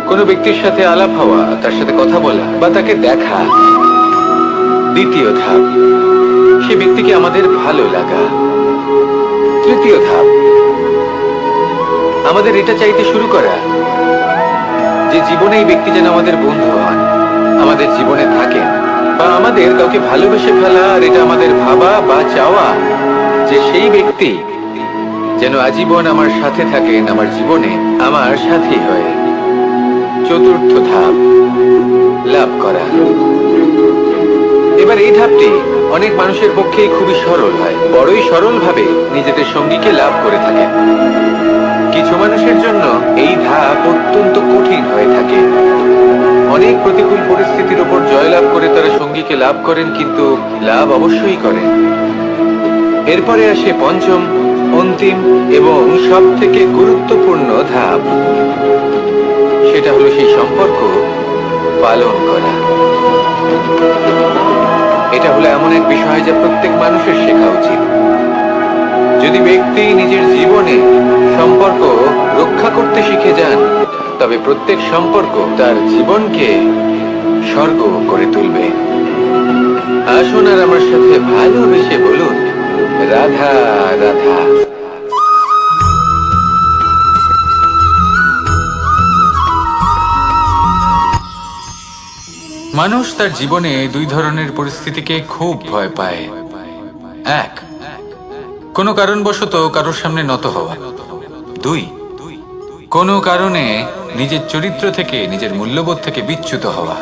কোনো ব্যক্তির সাথে আলাপ হওয়া, তার সাথে কথা বলা বা তাকে দেখা। দ্বিতীয় ধাপ, সে ব্যক্তিকে আমাদের ভালো লাগা। তৃতীয় ধাপ, আমাদের এটা চাইতে শুরু করা যে জীবনে এই ব্যক্তি যেন আমাদের বন্ধু হন, আমাদের জীবনে থাকেন, বা আমাদের কাউকে ভালোবেসে ফেলা আর এটা আমাদের ভাবা বা চাওয়া যে সেই ব্যক্তি যেন আজীবন আমার সাথে থাকেন, আমার জীবনে আমার সাথী হয়ে। চতুর্থ ধাপ, লাভ করা। এবার এই ধাপটি অনেক মানুষের পক্ষেই খুবই সরল হয়, বড়ই সরলভাবে নিজেদের সঙ্গীকে লাভ করে থাকে। কিছু মানুষের জন্য এই ধাপ অত্যন্ত কঠিন হয়ে থাকে। অনেক প্রতিকূল পরিস্থিতির উপর জয়লাভ করে তারা সঙ্গীকে লাভ করেন, কিন্তু লাভ অবশ্যই করেন। এরপরে আসে পঞ্চম, অন্তিম এবং সব থেকে গুরুত্বপূর্ণ ধাপ। সেটা হলো সেই সম্পর্ক পালন করা। এটা হলো এমন এক বিষয় যা প্রত্যেক মানুষের শেখা উচিত। যদি ব্যক্তি নিজের জীবনে সম্পর্ক রক্ষা করতে শিখে যান, তবে প্রত্যেক সম্পর্ক তার জীবনকে স্বর্গ করে তুলবে। আসুন আর আমার সাথে ভালোবেসে বলুন রাধা রাধা। মানুষ তার জীবনে দুই ধরনের পরিস্থিতিকে খুব ভয় পায়। এক, কোনো কারণবশত কারোর সামনে নত হওয়া। দুই, কোনো কারণে নিজের চরিত্র থেকে, নিজের মূল্যবোধ থেকে বিচ্যুত হওয়া।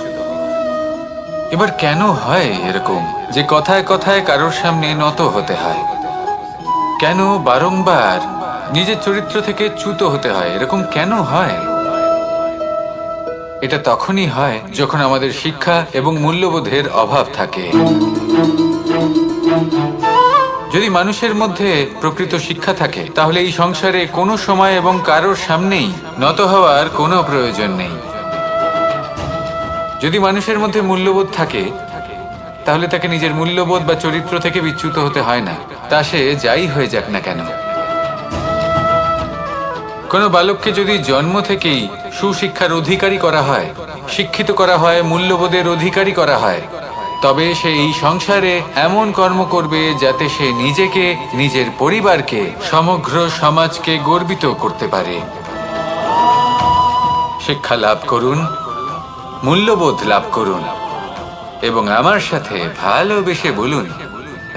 এবার কেন হয় এরকম যে কথায় কথায় কারোর সামনে নত হতে হয়? কেন বারংবার নিজের চরিত্র থেকে চ্যুত হতে হয়? এরকম কেন হয়? এটা তখনই হয় যখন আমাদের শিক্ষা এবং মূল্যবোধের অভাব থাকে। যদি মানুষের মধ্যে প্রকৃত শিক্ষা থাকে তাহলে এই সংসারে কোনো সময় এবং কারোর সামনেই নত হওয়ার কোনো প্রয়োজন নেই। যদি মানুষের মধ্যে মূল্যবোধ থাকে তাহলে তাকে নিজের মূল্যবোধ বা চরিত্র থেকে বিচ্যুত হতে হয় না, তা সে যাই হয়ে যাক না কেন। কোনো বালককে যদি জন্ম থেকেই সুশিক্ষার অধিকারী করা হয়, শিক্ষিত করা হয়, মূল্যবোধের অধিকারী করা হয়, তবে সে এই সংসারে এমন কর্ম করবে যাতে সে নিজেকে, নিজের পরিবারকে, সমগ্র সমাজকে গর্বিত করতে পারে। শিক্ষা লাভ করুন, মূল্যবোধ লাভ করুন এবং আমার সাথে ভালোবেসে বলুন,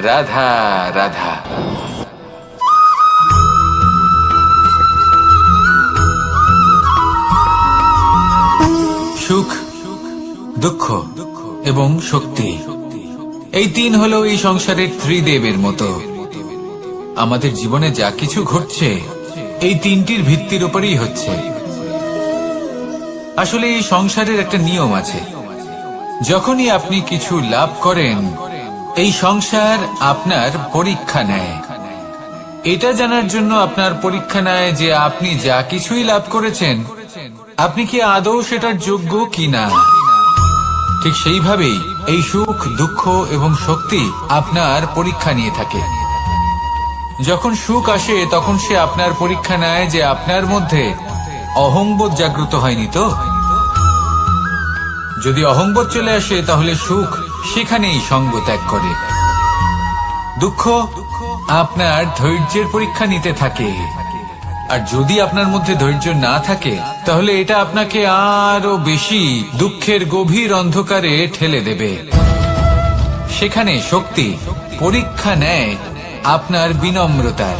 রাধা রাধা। সুখ, দুঃখ এবং শক্তি, এই তিন হলো এই সংসারের ত্রিদেবের মতো। আমাদের জীবনে যা কিছু ঘটছে এই তিনটির ভিত্তির উপরেই হচ্ছে। আসলে এই সংসারের একটা নিয়ম আছে, যখনই আপনি কিছু লাভ করেন এই সংসার আপনার পরীক্ষা নেয়। এটা জানার জন্য আপনার পরীক্ষা নেয় যে আপনি যা কিছুই লাভ করেছেন আপনি কি আদৌ সেটার যোগ্য কিনা। ঠিক সেইভাবেই এই সুখ, দুঃখ এবং শক্তি আপনার পরীক্ষা নিয়ে থাকে। যখন সুখ আসে তখন সে আপনার পরীক্ষা নেয় যে আপনার মধ্যে অহংবোধ জাগ্রত হয়নি তো। যদি অহংবোধ চলে আসে তাহলে সুখ সেখানেই সঙ্গ ত্যাগ করে। দুঃখ আপনার ধৈর্যের পরীক্ষা নিতে থাকে, আর যদি আপনার মধ্যে ধৈর্য না থাকে তাহলে এটা আপনাকে আরো বেশি দুঃখের গভীর অন্ধকারে ঠেলে দেবে। সেখানে শক্তি পরীক্ষা নেয় আপনার বিনম্রতার।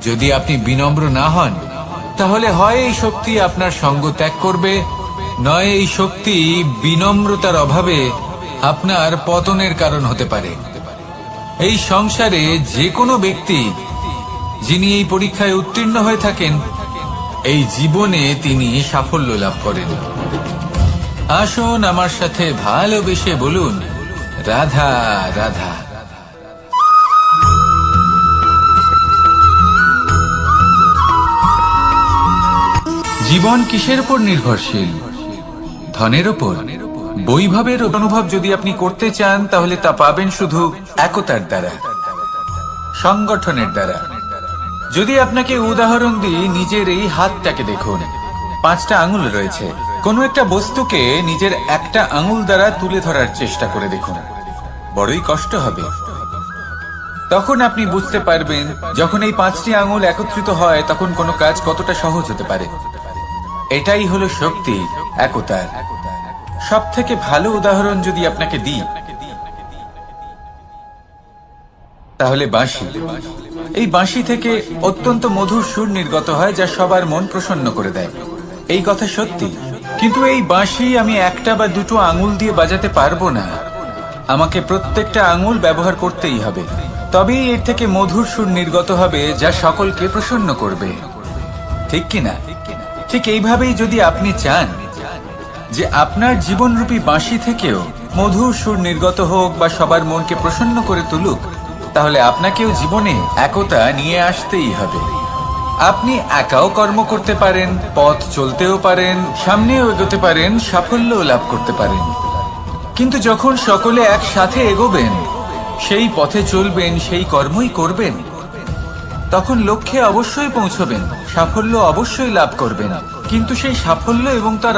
যদি আপনি বিনম্র না হন তাহলে হয় এই শক্তি আপনার সঙ্গ ত্যাগ করবে, নয় এই শক্তি বিনম্রতার অভাবে আপনার পতনের কারণ হতে পারে। এই সংসারে যে কোনো ব্যক্তি যিনি এই পরীক্ষায় উত্তীর্ণ হয়ে থাকেন এই জীবনে তিনি সাফল্য লাভ করেন। আসুন আমার সাথে ভালোবেসে বলুন, রাধা রাধা। জীবন কিসের উপর নির্ভরশীল? ধনের উপর। বৈভবের অনুভব যদি আপনি করতে চান তাহলে তা পাবেন শুধু একতার দ্বারা, সংগঠনের দ্বারা। যদি আপনাকে উদাহরণ দিই, নিজের এই হাতটাকে দেখুন, 5টা আঙুল রয়েছে। কোনো একটা বস্তুকে নিজের একটা আঙুল দ্বারা তুলে ধরার চেষ্টা করে দেখুন, বড়ই কষ্ট হবে। তখন আপনি বুঝতে পারবেন যখন এই 5টি আঙুল একত্রিত হয় তখন কোনো কাজ কতটা সহজ হতে পারে। এটাই হলো শক্তি, একতার। সব থেকে ভালো উদাহরণ যদি আপনাকে দিই তাহলে বাঁশি। এই বাঁশি থেকে অত্যন্ত মধুর সুর নির্গত হয় যা সবার মন প্রসন্ন করে দেয়। এই কথা সত্যি, কিন্তু এই বাঁশি আমি একটা বা দুটো আঙুল দিয়ে বাজাতে পারবো না। আমাকে প্রত্যেকটা আঙুল ব্যবহার করতেই হবে, তবেই এর থেকে মধুর সুর নির্গত হবে যা সকলকে প্রসন্ন করবে, ঠিক কিনা? ঠিক এইভাবেই যদি আপনি চান যে আপনার জীবনরূপী বাঁশি থেকেও মধুর সুর নির্গত হোক বা সবার মনকে প্রসন্ন করে তুলুক, তাহলে আপনাকেও জীবনে একতা নিয়ে আসতেই হবে। আপনি একাও কর্ম করতে পারেন, পথ চলতেও পারেন, সামনেও এগোতে পারেন, সাফল্যও লাভ করতে পারেন। কিন্তু যখন সকলে একসাথে এগোবেন, সেই পথে চলবেন, সেই কর্মই করবেন, তখন লক্ষ্যে অবশ্যই পৌঁছবেন, সাফল্য অবশ্যই লাভ করবেন। কিন্তু সেই সাফল্য এবং তার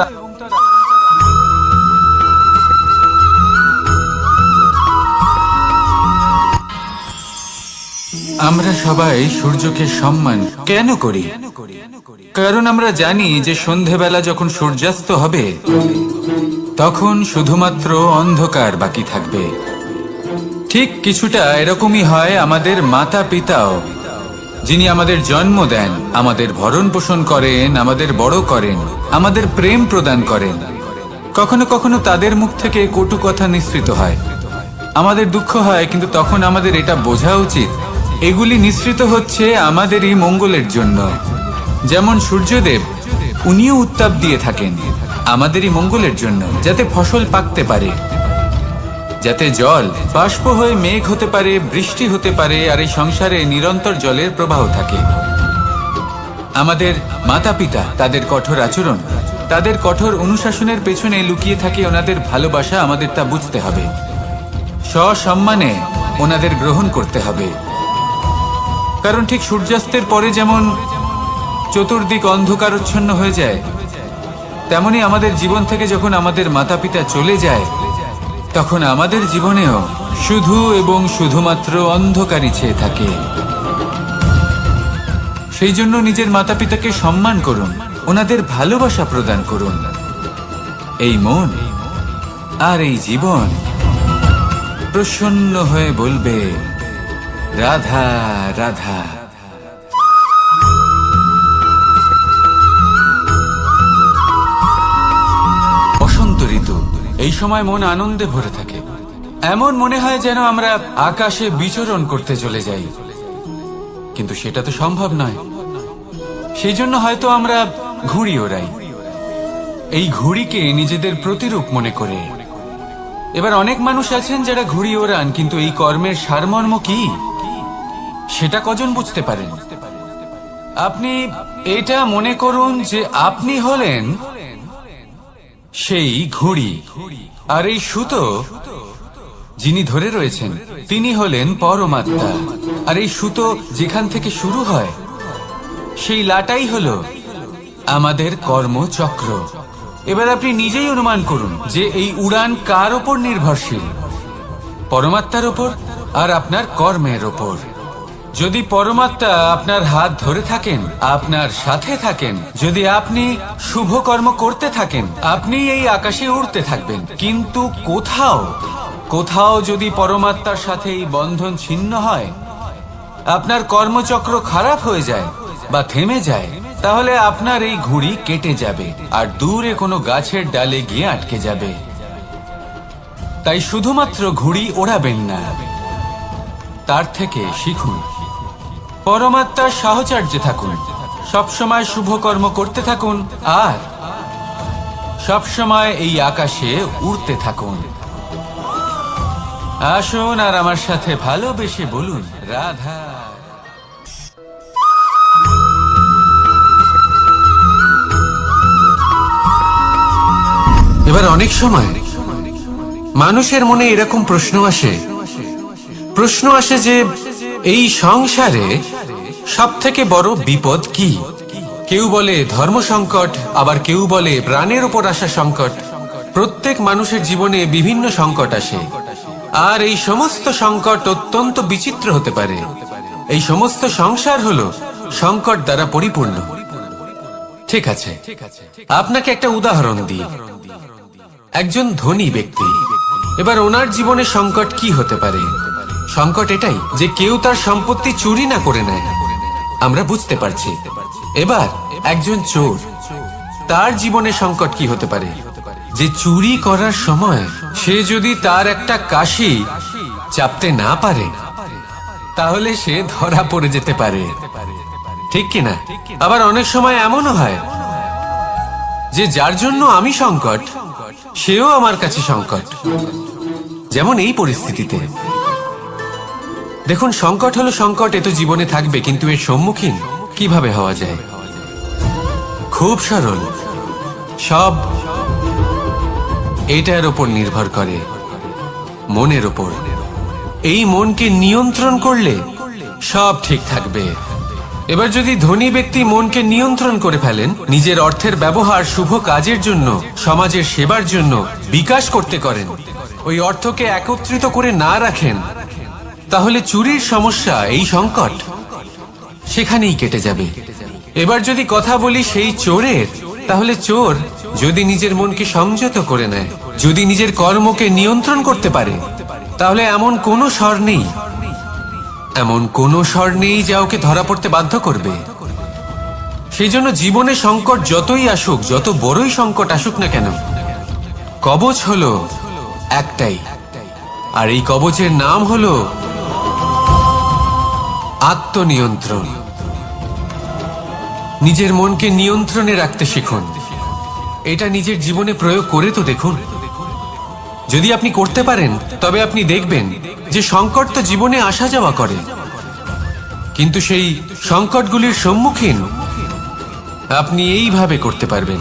আমরা সবাই সূর্যকে সম্মান কেন করি? কারণ আমরা জানি যে সন্ধেবেলা যখন সূর্যাস্ত হবে তখন শুধুমাত্র অন্ধকার বাকি থাকবে। ঠিক কিছুটা এরকমই হয় আমাদের মাতা পিতাও, যিনি আমাদের জন্ম দেন, আমাদের ভরণ পোষণ করেন, আমাদের বড় করেন, আমাদের প্রেম প্রদান করেন। কখনো কখনো তাদের মুখ থেকে কটু কথা নিঃসৃত হয়, আমাদের দুঃখ হয়, কিন্তু তখন আমাদের এটা বোঝা উচিত এগুলি নিঃসৃত হচ্ছে আমাদেরই মঙ্গলের জন্য। যেমন সূর্যদেব, উনিও উত্তাপ দিয়ে থাকেন আমাদেরই মঙ্গলের জন্য, যাতে ফসল পাকতে পারে। যাতে জল বাষ্প হয়ে মেঘ হতে পারে, বৃষ্টি হতে পারে, আর এই সংসারে নিরন্তর জলের প্রবাহ থাকে। আমাদের মাতা পিতা, তাদের কঠোর আচরণ, তাদের কঠোর অনুশাসনের পেছনে লুকিয়ে থাকে ওনাদের ভালোবাসা। আমাদের তা বুঝতে হবে, সসম্মানে ওনাদের গ্রহণ করতে হবে। কারণ ঠিক সূর্যাস্তের পরে যেমন চতুর্দিক অন্ধকারচ্ছন্ন হয়ে যায়, তেমনি আমাদের জীবন থেকে যখন আমাদের মাতা পিতা চলে যায়, তখন আমাদের জীবনেও শুধু এবং শুধুমাত্র অন্ধকারই ছেয়ে থাকে। সেই জন্য নিজের মাতা পিতাকে সম্মান করুন, ওনাদের ভালোবাসা প্রদান করুন। এই মন আর এই জীবন প্রসন্ন হয়ে বলবে, রাধা রাধা। বসন্ত ঋতু, এই সময় মন আনন্দে ভরে থাকে। এমন মনে হয় যেন আমরা আকাশে বিচরণ করতে চলে যাই, কিন্তু সেটা তো সম্ভব নয়। সেই জন্য হয়তো আমরা ঘুড়ি ওড়াই, এই ঘুড়িকে নিজেদের প্রতিরূপ মনে করে। এবার অনেক মানুষ আছেন যারা ঘুড়ি ওড়ান, কিন্তু এই কর্মের সারমর্ম কি সেটা কজন বুঝতে পারেন? আপনি এটা মনে করুন যে আপনি হলেন সেই ঘুড়ি, আর এই সুতো যিনি ধরে রয়েছেন তিনি হলেন পরমাত্মা। আর এই সুতো যেখান থেকে শুরু হয়, সেই লাটাই হলো আমাদের কর্মচক্র। এবার আপনি নিজেই অনুমান করুন যে এই উড়ান কার ওপর নির্ভরশীল? পরমাত্মার ওপর আর আপনার কর্মের ওপর। যদি পরমাত্মা আপনার হাত ধরে থাকেন, আপনার সাথে থাকেন, যদি আপনি শুভ কর্ম করতে থাকেন, আপনি এই আকাশে উড়তে থাকবেন। কিন্তু কোথাও কোথাও যদি পরমাত্মার সাথে এই বন্ধন ছিন্ন হয়, আপনার কর্মচক্র খারাপ হয়ে যায় বা থেমে যায়, তাহলে আপনার এই ঘুড়ি কেটে যাবে আর দূরে কোনো গাছের ডালে গিয়ে আটকে যাবে। তাই শুধুমাত্র ঘুড়ি ওড়াবেন না, তার থেকে শিখুন, পরমাত্মার সাহচর্যে থাকুন, সবসময় শুভ কর্ম করতে থাকুন আর সবসময় এই আকাশে উড়তে থাকুন। আসুন আর আমার সাথে ভালোবেসে বলুন, রাধা। এবার অনেক সময় মানুষের মনে এরকম প্রশ্ন আসে যে এই সংসারে সব থেকে বড় বিপদ কি? কেউ বলে ধর্ম সংকট, আবার কেউ বলে প্রাণের উপর আসা সংকট। প্রত্যেক মানুষের জীবনে বিভিন্ন সংকট আসে, আর এই সমস্ত সংকট অত্যন্ত বিচিত্র হতে পারে। এই সমস্ত সংসার হলো সংকট দ্বারা পরিপূর্ণ। ঠিক আছে, আপনাকে একটা উদাহরণ দিই। একজন ধনী ব্যক্তি, এবার ওনার জীবনে সংকট কি হতে পারে? সংকট এটাই যে কেউ তার সম্পত্তি চুরি না করে নেয়, আমরা বুঝতে পারছি। এবার একজন চোর, তার জীবনে সংকট কি হতে পারে? যে চুরি করার সময় সে যদি তার একটা কাশি চাপতে না পারে, তাহলে সে ধরা পড়ে যেতে পারে, ঠিক কিনা? আবার অনেক সময় এমনও হয় যে যার জন্য আমি সংকট, সেও আমার কাছে সংকট। যেমন এই পরিস্থিতিতে দেখুন, সংকট হলো সংকট, এ তো জীবনে থাকবে, কিন্তু এর সম্মুখীন কিভাবে হওয়া যায়? খুব সরল, সব এটার ওপর নির্ভর করে, মনের ওপর। এই মনকে নিয়ন্ত্রণ করলে সব ঠিক থাকবে। এবার যদি ধনী ব্যক্তি মনকে নিয়ন্ত্রণ করে ফেলেন, নিজের অর্থের ব্যবহার শুভ কাজের জন্য, সমাজের সেবার জন্য বিকাশ করতে করেন, ওই অর্থকে একত্রিত করে না রাখেন, তাহলে চুরির সমস্যা, এই সংকট সেখানেই কেটে যাবে। এবার যদি কথা বলি সেই চোরের, তাহলে চোর যদি নিজের মনকে সংযত করে নেয়, যদি নিজের কর্মকে নিয়ন্ত্রণ করতে পারে, তাহলে এমন কোনো স্বর নেই, এমন কোনো স্বর নেই যা ওকে ধরা পড়তে বাধ্য করবে। সেই জন্য জীবনে সংকট যতই আসুক, যত বড়ই সংকট আসুক না কেন, কবচ হলো একটাই, আর এই কবচের নাম হলো আত্মনিয়ন্ত্রণ। নিজের মনকে নিয়ন্ত্রণে রাখতে শিখুন। এটা নিজের জীবনে প্রয়োগ করে তো দেখুন। যদি আপনি করতে পারেন তবে আপনি দেখবেন যে সংকট তো জীবনে আসা যাওয়া করে, কিন্তু সেই সংকটগুলির সম্মুখীন আপনি এইভাবে করতে পারবেন।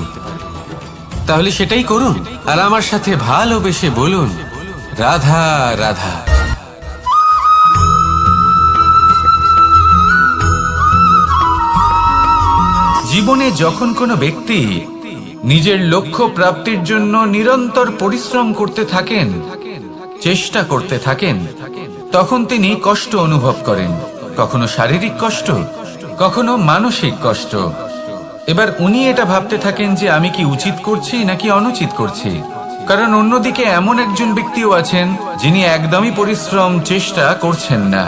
তাহলে সেটাই করুন আর আমার সাথে ভালোবেসে বলুন, রাধা রাধা। জীবনে যখন কোনো ব্যক্তি নিজের লক্ষ্য প্রাপ্তির জন্য নিরন্তর পরিশ্রম করতে থাকেন, চেষ্টা করতে থাকেন, তখন তিনি কষ্ট অনুভব করেন, কখনো শারীরিক কষ্ট, কখনো মানসিক কষ্ট। এবার উনি এটা ভাবতে থাকেন যে আমি কি উচিত করছি নাকি অনুচিত করছি, কারণ অন্যদিকে এমন একজন ব্যক্তিও আছেন যিনি একদমই পরিশ্রম চেষ্টা করছেন না।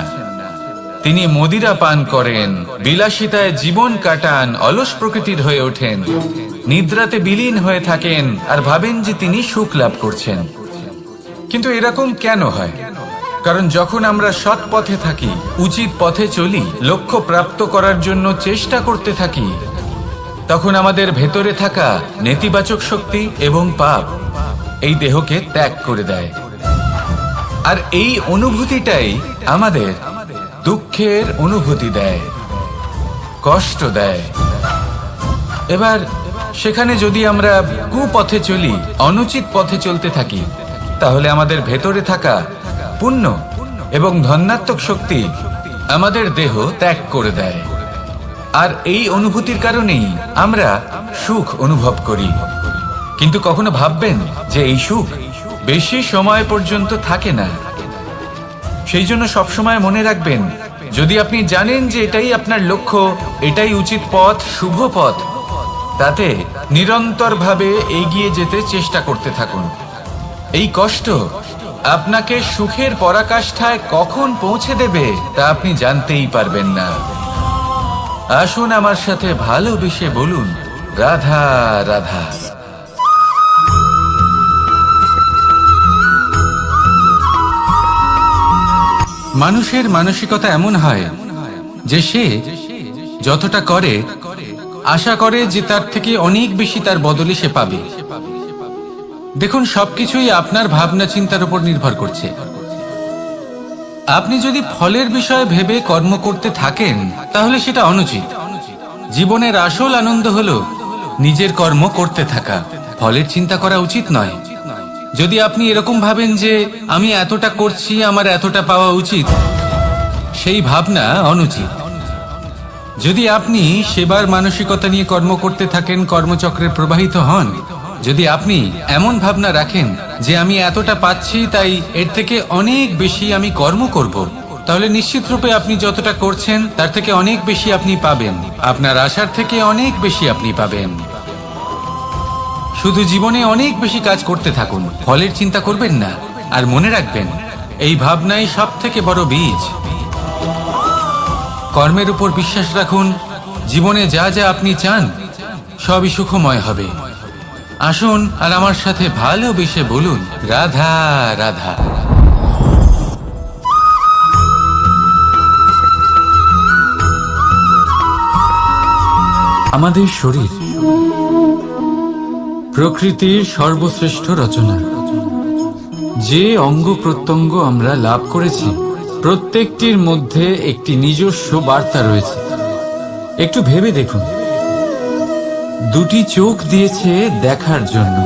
তিনি মদিরা পান করেন, বিলাসিতায় জীবন কাটান, অলস প্রকৃতির হয়ে ওঠেন, নিদ্রাতে বিলীন হয়ে থাকেন আর ভাবেন যে তিনি সুখ লাভ করছেন। কিন্তু এরকম কেন হয়? কারণ যখন আমরা সৎ পথে থাকি, উচিত পথে চলি, লক্ষ্য প্রাপ্ত করার জন্য চেষ্টা করতে থাকি, তখন আমাদের ভেতরে থাকা নেতিবাচক শক্তি এবং পাপ এই দেহকে ত্যাগ করে দেয়। আর এই অনুভূতিটাই আমাদের দুঃখের অনুভূতি দেয়, কষ্ট দেয়। এবার সেখানে যদি আমরা কুপথে চলি, অনুচিত পথে চলতে থাকি, তাহলে আমাদের ভেতরে থাকা পুণ্য এবং ধনাত্মক শক্তি আমাদের দেহ ত্যাগ করে দেয়। আর এই অনুভূতির কারণেই আমরা সুখ অনুভব করি। কিন্তু কখনো ভাববেন যে এই সুখ বেশি সময় পর্যন্ত থাকে না। সেই জন্য সবসময় মনে রাখবেন, যদি আপনি জানেন যে এটাই আপনার লক্ষ্য, এটাই উচিত পথ, শুভ পথ, তাতে নিরন্তরভাবে এগিয়ে যেতে চেষ্টা করতে থাকুন। এই কষ্ট আপনাকে সুখের পরাকাষ্ঠায় কখন পৌঁছে দেবে তা আপনি জানতেই পারবেন না। আসুন আমার সাথে ভালোবেসে বলুন, রাধা রাধা। মানুষের মানসিকতা এমন হয় যে সে যতটা করে আশা করে যে তার থেকে অনেক বেশি তার বদলে সে পাবে। দেখুন, সবকিছুই আপনার ভাবনা চিন্তার উপর নির্ভর করছে। আপনি যদি ফলের বিষয়ে ভেবে কর্ম করতে থাকেন তাহলে সেটা অনুচিত। জীবনের আসল আনন্দ হলো নিজের কর্ম করতে থাকা, ফলের চিন্তা করা উচিত নয়। যদি আপনি এরকম ভাবেন যে আমি এতটা করছি, আমার এতটা পাওয়া উচিত, সেই ভাবনা অনুচিত। যদি আপনি সেবার মানসিকতা নিয়ে কর্ম করতে থাকেন, কর্মচক্রে প্রবাহিত হন, যদি আপনি এমন ভাবনা রাখেন যে আমি এতটা পাচ্ছি তাই এর থেকে অনেক বেশি আমি কর্ম করব, তাহলে নিশ্চিত রূপে আপনি যতটা করছেন তার থেকে অনেক বেশি আপনি পাবেন, আপনার আশার থেকে অনেক বেশি আপনি পাবেন। শুধু জীবনে অনেক বেশি কাজ করতে থাকুন, ফলের চিন্তা করবেন না। আর মনে রাখবেন, এই ভাবনাই সব থেকে বড় বীজ। কর্মের উপর বিশ্বাস রাখুন, জীবনে যা যা আপনি চান সবই সুখময় হবে। আসুন আর আমার সাথে ভালোবেসে বলুন, রাধা রাধা। আমাদের শরীর প্রকৃতির সর্বশ্রেষ্ঠ রচনা। যে অঙ্গ প্রত্যঙ্গ আমরা লাভ করেছি প্রত্যেকটির মধ্যে একটি নিজস্ব বার্তা রয়েছে। একটু ভেবে দেখুন, দুটি চোখ দিয়েছে দেখার জন্য,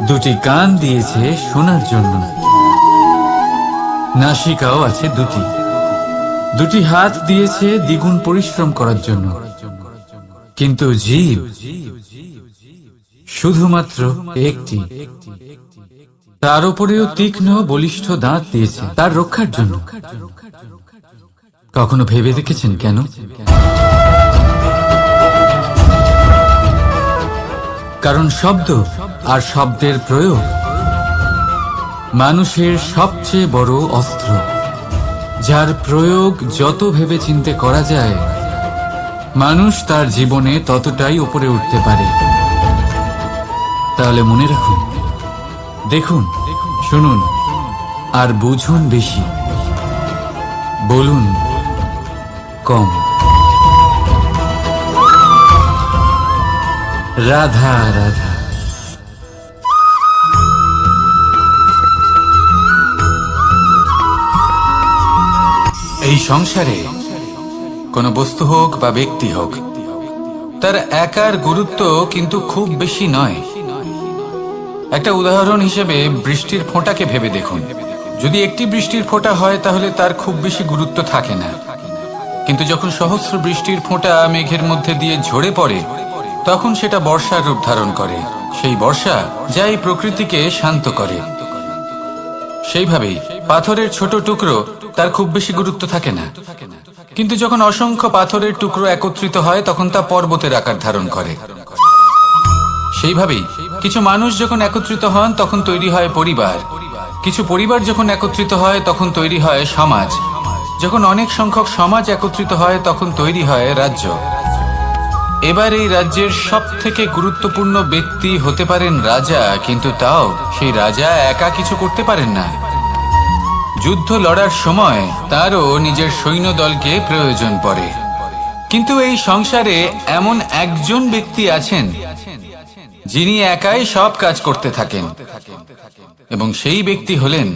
দুটি কান দিয়েছে শোনার জন্য, নাসিকাও আছে দুটি, দুটি হাত দিয়েছে দ্বিগুণ পরিশ্রম করার জন্য। কিন্তু জীব শুধুমাত্র একটি। তার উপরেও তীক্ষ্ণ বলিষ্ঠ দাঁত দিয়েছে তার রক্ষার জন্য। কখনো ভেবে দেখেছেন কেন? কারণ শব্দ আর শব্দের প্রয়োগ মানুষের সবচেয়ে বড় অস্ত্র, যার প্রয়োগ যত ভেবে চিন্তে করা যায় মানুষ তার জীবনে ততটাই উপরে উঠতে পারে। তাহলে মনে রাখুন, দেখুন, শুনুন আর বুঝুন বেশি, বলুন কম। রাধা রাধা। সংসারে কোনো বস্তু হোক বা ব্যক্তি হোক, তার একার গুরুত্ব কিন্তু খুব বেশি নয়। একটা উদাহরণ হিসেবে বৃষ্টির ফোঁটাকে ভেবে দেখুন। যদি একটি বৃষ্টির ফোঁটা হয় তাহলে তার খুব বেশি গুরুত্ব থাকে না, কিন্তু যখন সহস্র বৃষ্টির ফোঁটা মেঘের মধ্যে দিয়ে ঝরে পড়ে তখন সেটা বর্ষার রূপ ধারণ করে। সেই বর্ষা যা এই প্রকৃতিকে শান্ত করে। সেইভাবেই পাথরের ছোট টুকরো, তার খুব বেশি গুরুত্ব থাকে না, কিন্তু যখন অসংখ্য পাথরের টুকরো একত্রিত হয় তখন তা পর্বতের আকার ধারণ করে। সেইভাবেই কিছু মানুষ যখন একত্রিত হন তখন তৈরি হয় পরিবার, কিছু পরিবার যখন একত্রিত হয় তখন তৈরি হয় সমাজ, যখন অনেক সংখ্যক সমাজ একত্রিত হয় তখন তৈরি হয় রাজ্য। এবার এই রাজ্যের সব থেকে গুরুত্বপূর্ণ ব্যক্তি হতে পারেন রাজা, কিন্তু তাও সেই রাজা একা কিছু করতে পারেন না। যুদ্ধ লড়ার সময় তারও নিজের সৈন্যদলকে প্রয়োজন পড়ে। কিন্তু এই সংসারে এমন একজন ব্যক্তি আছেন যিনি একাই সব কাজ করতে থাকেন, এবং সেই ব্যক্তি হলেন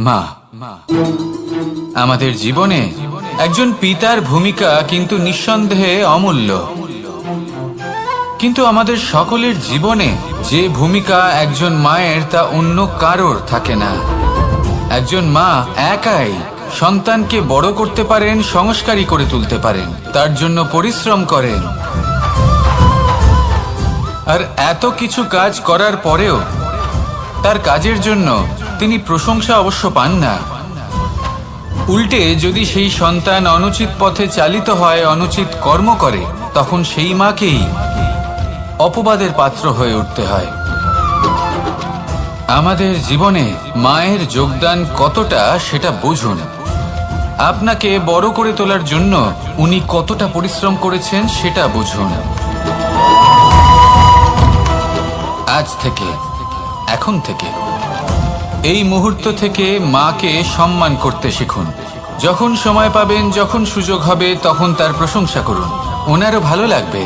মা। আমাদের জীবনে একজন পিতার ভূমিকা কিন্তু নিঃসন্দেহে অমূল্য, কিন্তু আমাদের সকলের জীবনে যে ভূমিকা একজন মায়ের তা অন্য কারোর থাকে না। একজন মা একাই সন্তানকে বড় করতে পারেন, সংস্কারী করে তুলতে পারেন, তার জন্য পরিশ্রম করেন। আর এত কিছু কাজ করার পরেও তার কাজের জন্য তিনি প্রশংসা অবশ্য পান না। উল্টে যদি সেই সন্তান অনুচিত পথে চালিত হয়, অনুচিত কর্ম করে, তখন সেই মাকেই অপবাদের পাত্র হয়ে উঠতে হয়। আমাদের জীবনে মায়ের যোগদান কতটা সেটা বুঝুন। আপনাকে বড় করে তোলার জন্য উনি কতটা পরিশ্রম করেছেন সেটা বুঝুন। আজ থেকে, এখন থেকে, এই মুহূর্ত থেকে মাকে সম্মান করতে শিখুন। যখন সময় পাবেন, যখন সুযোগ হবে, তখন তার প্রশংসা করুন, ওনারও ভালো লাগবে।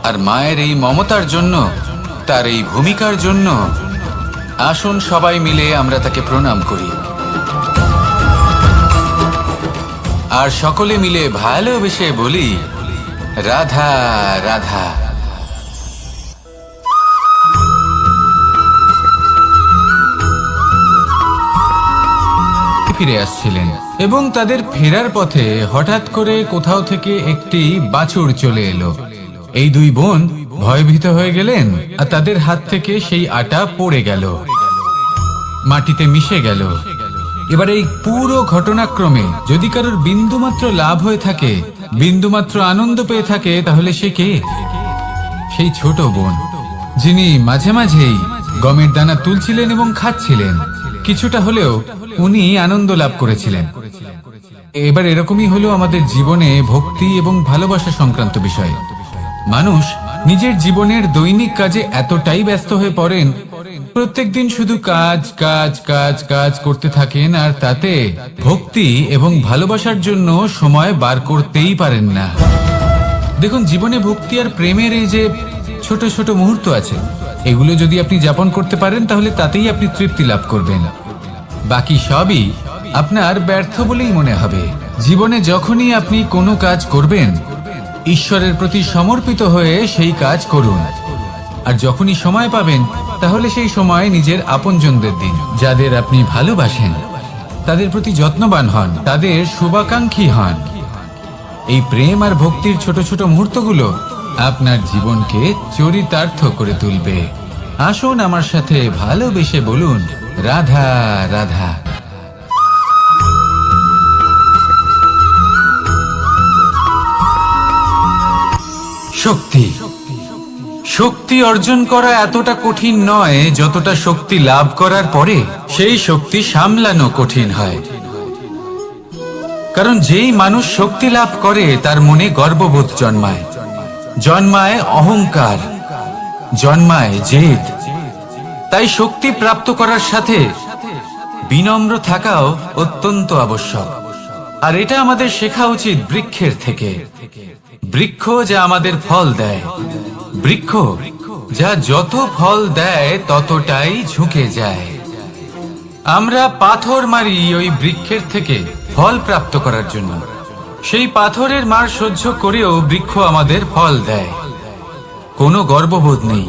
আর মায়ের এই মমতার জন্য, তার এই ভূমিকার জন্য আসুন সবাই মিলে আমরা তাকে প্রণাম করি, আর সকলে মিলে ভালোবেসে বলি রাধা রাধা। ফিরে আসছিলেন এবং তাদের ফেরার পথে হঠাৎ করে কোথাও থেকে একটি বাছুর চলে এলো। এই দুই বোন ভয়ভীত হয়ে গেলেন, আর তাদের হাত থেকে সেই আটা পড়ে গেল, মাটিতে মিশে গেল। এবার এই পুরো ঘটনাক্রমে যদি কারোর বিন্দুমাত্র লাভ হয়ে থাকে, বিন্দুমাত্র আনন্দ পেয়ে থাকে, তাহলে সে কে? সেই ছোট বোন, যিনি মাঝে মাঝেই গমের দানা তুলছিলেন এবং খাচ্ছিলেন। কিছুটা হলেও উনি আনন্দ লাভ করেছিলেন। এবার এরকমই হলো আমাদের জীবনে ভক্তি এবং ভালোবাসা সংক্রান্ত বিষয়। মানুষ নিজের জীবনের দৈনিক কাজে এতটাই ব্যস্ত হয়ে পড়েন, প্রত্যেকদিন শুধু কাজ কাজ কাজ কাজ করতে থাকেন, আর তাতে ভক্তি এবং ভালোবাসার জন্য সময় বার করতেই পারেন না। দেখুন, জীবনে ভক্তি আর প্রেমের এই যে ছোট ছোট মুহূর্ত আছে, এগুলো যদি আপনি যাপন করতে পারেন তাহলে তাতেই আপনি তৃপ্তি লাভ করবেন। বাকি সবই আপনার ব্যর্থ বলেই মনে হবে। জীবনে যখনই আপনি কোনো কাজ করবেন, ঈশ্বরের প্রতি সমর্পিত হয়ে সেই কাজ করুন। আর যখনই সময় পাবেন, তাহলে সেই সময় নিজের আপনজনদের দিন, যাদের আপনি ভালোবাসেন, তাদের প্রতি যত্নবান হন, তাদের শুভাকাঙ্ক্ষী হন। এই প্রেম আর ভক্তির ছোট ছোট মুহূর্তগুলো আপনার জীবনকে চরিতার্থ করে তুলবে। আসুন আমার সাথে ভালোবেসে বলুন রাধা রাধা। শক্তি, শক্তি অর্জন করা এতটা কঠিন নয় যতটা শক্তি লাভ করার পরে সেই শক্তি সামলানো কঠিন হয়। কারণ যেই মানুষ শক্তি লাভ করে তার মনে গর্ববোধ জন্মায়, জন্মায় অহংকার, জন্মায় জেদ। তাই শক্তি প্রাপ্ত করার সাথে বিনম্র থাকাও অত্যন্ত আবশ্যক। আর এটা আমাদের শেখা উচিত বৃক্ষের থেকে। বৃক্ষ যা আমাদের ফল দেয়, বৃক্ষ যা যত ফল দেয় ততটাই ঝুঁকে যায়। আমরা পাথর মারি ওই বৃক্ষের থেকে, ফল প্রাপ্ত করার জন্য। সেই পাথরের মার সহ্য করেও বৃক্ষ আমাদের ফল দেয়। কোনো গর্ববোধ নেই,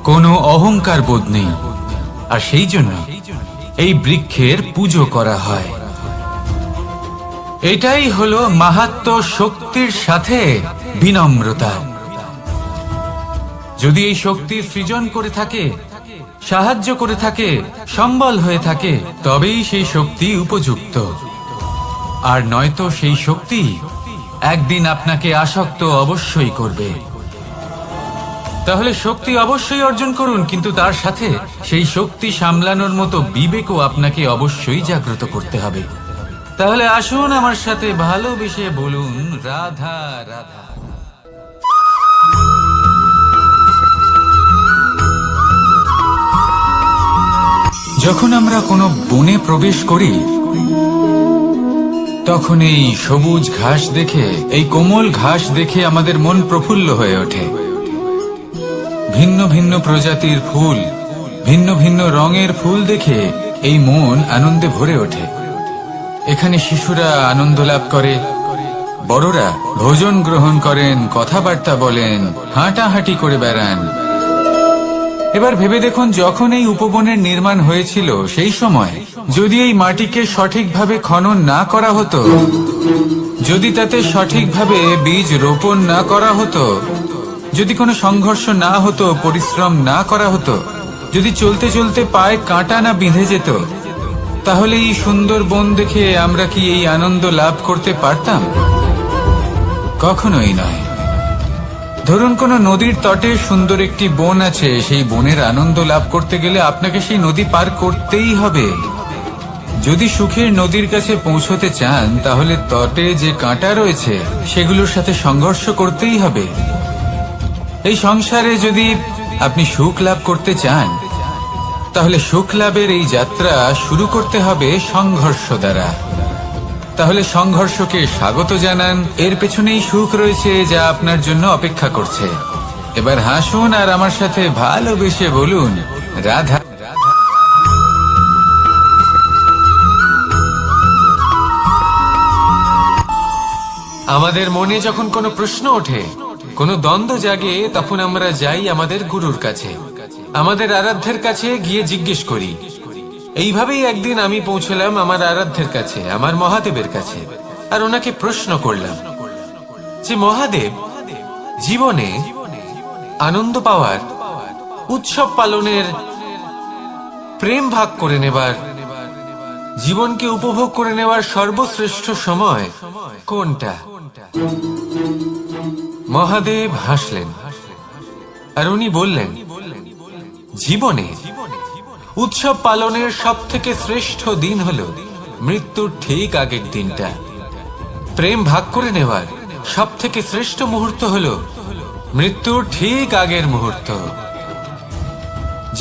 কোনো অহংকার বোধ নেই, আর সেই জন্য এই বৃক্ষের পুজো করা হয়। এটাই হলো মাহাত্ম্য, শক্তির সাথে বিনম্রতা। যদি এই শক্তি সৃজন করে থাকে, সাহায্য করে থাকে, সম্বল হয়ে থাকে, তবেই সেই শক্তি উপযুক্ত। আর নয়তো সেই শক্তি একদিন আপনাকে আসক্ত অবশ্যই করবে। তাহলে শক্তি অবশ্যই অর্জন করুন, কিন্তু তার সাথে সেই শক্তি সামলানোর মতো বিবেকও আপনাকে অবশ্যই জাগ্রত করতে হবে। তাহলে আসুন আমার সাথে ভালোবেসে বলুন, রাধা রাধা। যখন আমরা কোনো বনে প্রবেশ করি, তখন এই সবুজ ঘাস দেখে, এই কোমল ঘাস দেখে আমাদের মন প্রফুল্ল হয়ে ওঠে। ভিন্ন ভিন্ন প্রজাতির ফুল, ভিন্ন ভিন্ন রঙের ফুল দেখে এই মন আনন্দে ভরে ওঠে। এখানে শিশুরা আনন্দ লাভ করে, বড়রা ভোজন গ্রহণ করেন, কথাবার্তা বলেন, হাঁটাহাঁটি করে বেড়ান। এবার ভেবে দেখুন, যখন এই উপবনের নির্মাণ হয়েছিল সেই সময় যদি এই মাটিকে সঠিকভাবে খনন না করা হতো, যদি তাতে সঠিকভাবে বীজ রোপণ না করা হতো, যদি কোনো সংঘর্ষ না হতো, পরিশ্রম না করা হতো, যদি চলতে চলতে পায়ে কাঁটা না বিঁধে যেত, তাহলে এই সুন্দর বন দেখে আমরা কি এই আনন্দ লাভ করতে পারতাম? কখনোই নয়। ধরুন কোনো নদীর তটে সুন্দর একটি বন আছে, সেই বনের আনন্দ লাভ করতে গেলে আপনাকে সেই নদী পার করতেই হবে। যদি সুখের নদীর কাছে পৌঁছতে চান, তাহলে তটে যে কাঁটা রয়েছে সেগুলোর সাথে সংঘর্ষ করতেই হবে। এই সংসারে যদি আপনি সুখ লাভ করতে চান, তাহলে সুখ লাভের এই যাত্রা শুরু করতে হবে সংঘর্ষ দ্বারা। তাহলে সংঘর্ষকে স্বাগত জানান, এর পেছনেই সুখ রয়েছে যা আপনার জন্য অপেক্ষা করছে। এবার হাসুন আর আমার সাথে ভালোবেসে বলুন, রাধা। আমাদের মনে যখন কোনো প্রশ্ন ওঠে, কোনো দ্বন্দ্ব জাগে, তখন আমরা যাই আমাদের গুরুর কাছে, আমাদের আরাধ্যের কাছে গিয়ে জিজ্ঞেস করি। এইভাবেই একদিন আমি পৌঁছলাম আমার আরাধ্যের কাছে, আমার মহাদেবের কাছে, আর ওনাকে প্রশ্ন করলাম যে মহাদেব, জীবনে আনন্দ পাওয়ার, উৎসব পালনের, প্রেম ভাগ করে নেবার, জীবনকে উপভোগ করে নেওয়ার সর্বশ্রেষ্ঠ সময় কোনটা? মহাদেব হাসলেন আর উনি বললেন, জীবনে উৎসব পালনের সব থেকে শ্রেষ্ঠ দিন হলো মৃত্যুর ঠিক আগের দিনটা। প্রেম ভাগ করে নেওয়ার সব থেকে শ্রেষ্ঠ মুহূর্ত হলো মৃত্যুর ঠিক আগের মুহূর্ত।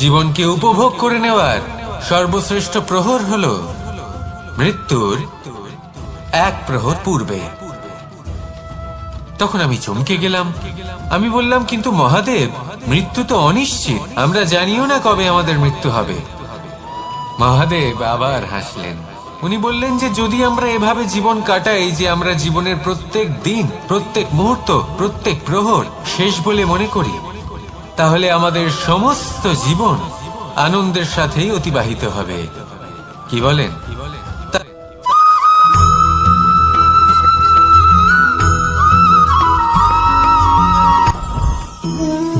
জীবনকে উপভোগ করে নেওয়ার সর্বশ্রেষ্ঠ প্রহর হলো মৃত্যুর এক প্রহর পূর্বে। তখন আমি চমকে গেলাম। আমি বললাম, কিন্তু মহাদেব, মৃত্যু তো অনিশ্চিত, আমরা জানিও না কবে আমাদের মৃত্যু হবে। মহাদেব আবার হাসলেন। উনি বললেন যে যদি আমরা এভাবে জীবন কাটাই যে আমরা জীবনের প্রত্যেক দিন, প্রত্যেক মুহূর্ত, প্রত্যেক প্রহর শেষ বলে মনে করি, তাহলে আমাদের সমস্ত জীবন আনন্দের সাথেই অতিবাহিত হবে। কি বলেন?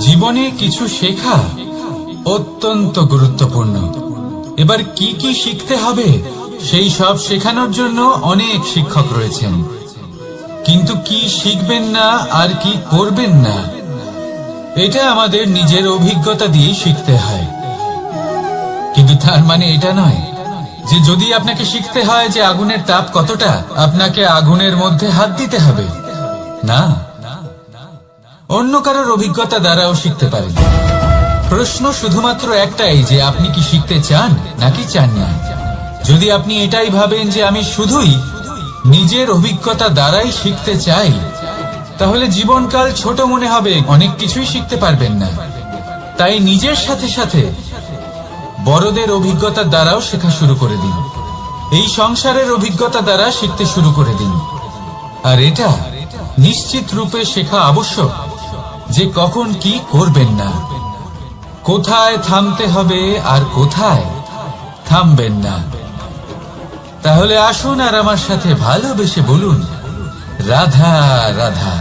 জীবনে কিছু শেখা অত্যন্ত গুরুত্বপূর্ণ। এবার কি কি শিখতে হবে সেই সব শেখানোর জন্য অনেক শিক্ষক রয়েছেন, কিন্তু কি শিখবেন না আর কি করবেন না, এটা আমাদের নিজের অভিজ্ঞতা দিয়ে শিখতে হয়। কিন্তু তার মানে এটা নয় যে যদি আপনাকে শিখতে হয় যে আগুনের তাপ কতটা, আপনাকে আগুনের মধ্যে হাত দিতে হবে। না, অন্য কারোর অভিজ্ঞতা দ্বারাও শিখতে পারেন। প্রশ্ন শুধুমাত্র একটাই যে আপনি কি শিখতে চান নাকি চান না। যদি আপনি এটাই ভাবেন যে আমি শুধুই নিজের অভিজ্ঞতা দ্বারাই শিখতে চাই, তাহলে জীবনকাল ছোট মনে হবে, অনেক কিছুই শিখতে পারবেন না। তাই নিজের সাথে সাথে বড়দের অভিজ্ঞতার দ্বারাও শেখা শুরু করে দিন। এই সংসারের অভিজ্ঞতা দ্বারা শিখতে শুরু করে দিন। আর এটা নিশ্চিত রূপে শেখা আবশ্যক যে কখন কি করবেন না, কোথায় থামতে হবে আর কোথায় থামবেন না। তাহলে আসুন আর আমার সাথে ভালোবেসে বলুন, রাধা রাধা।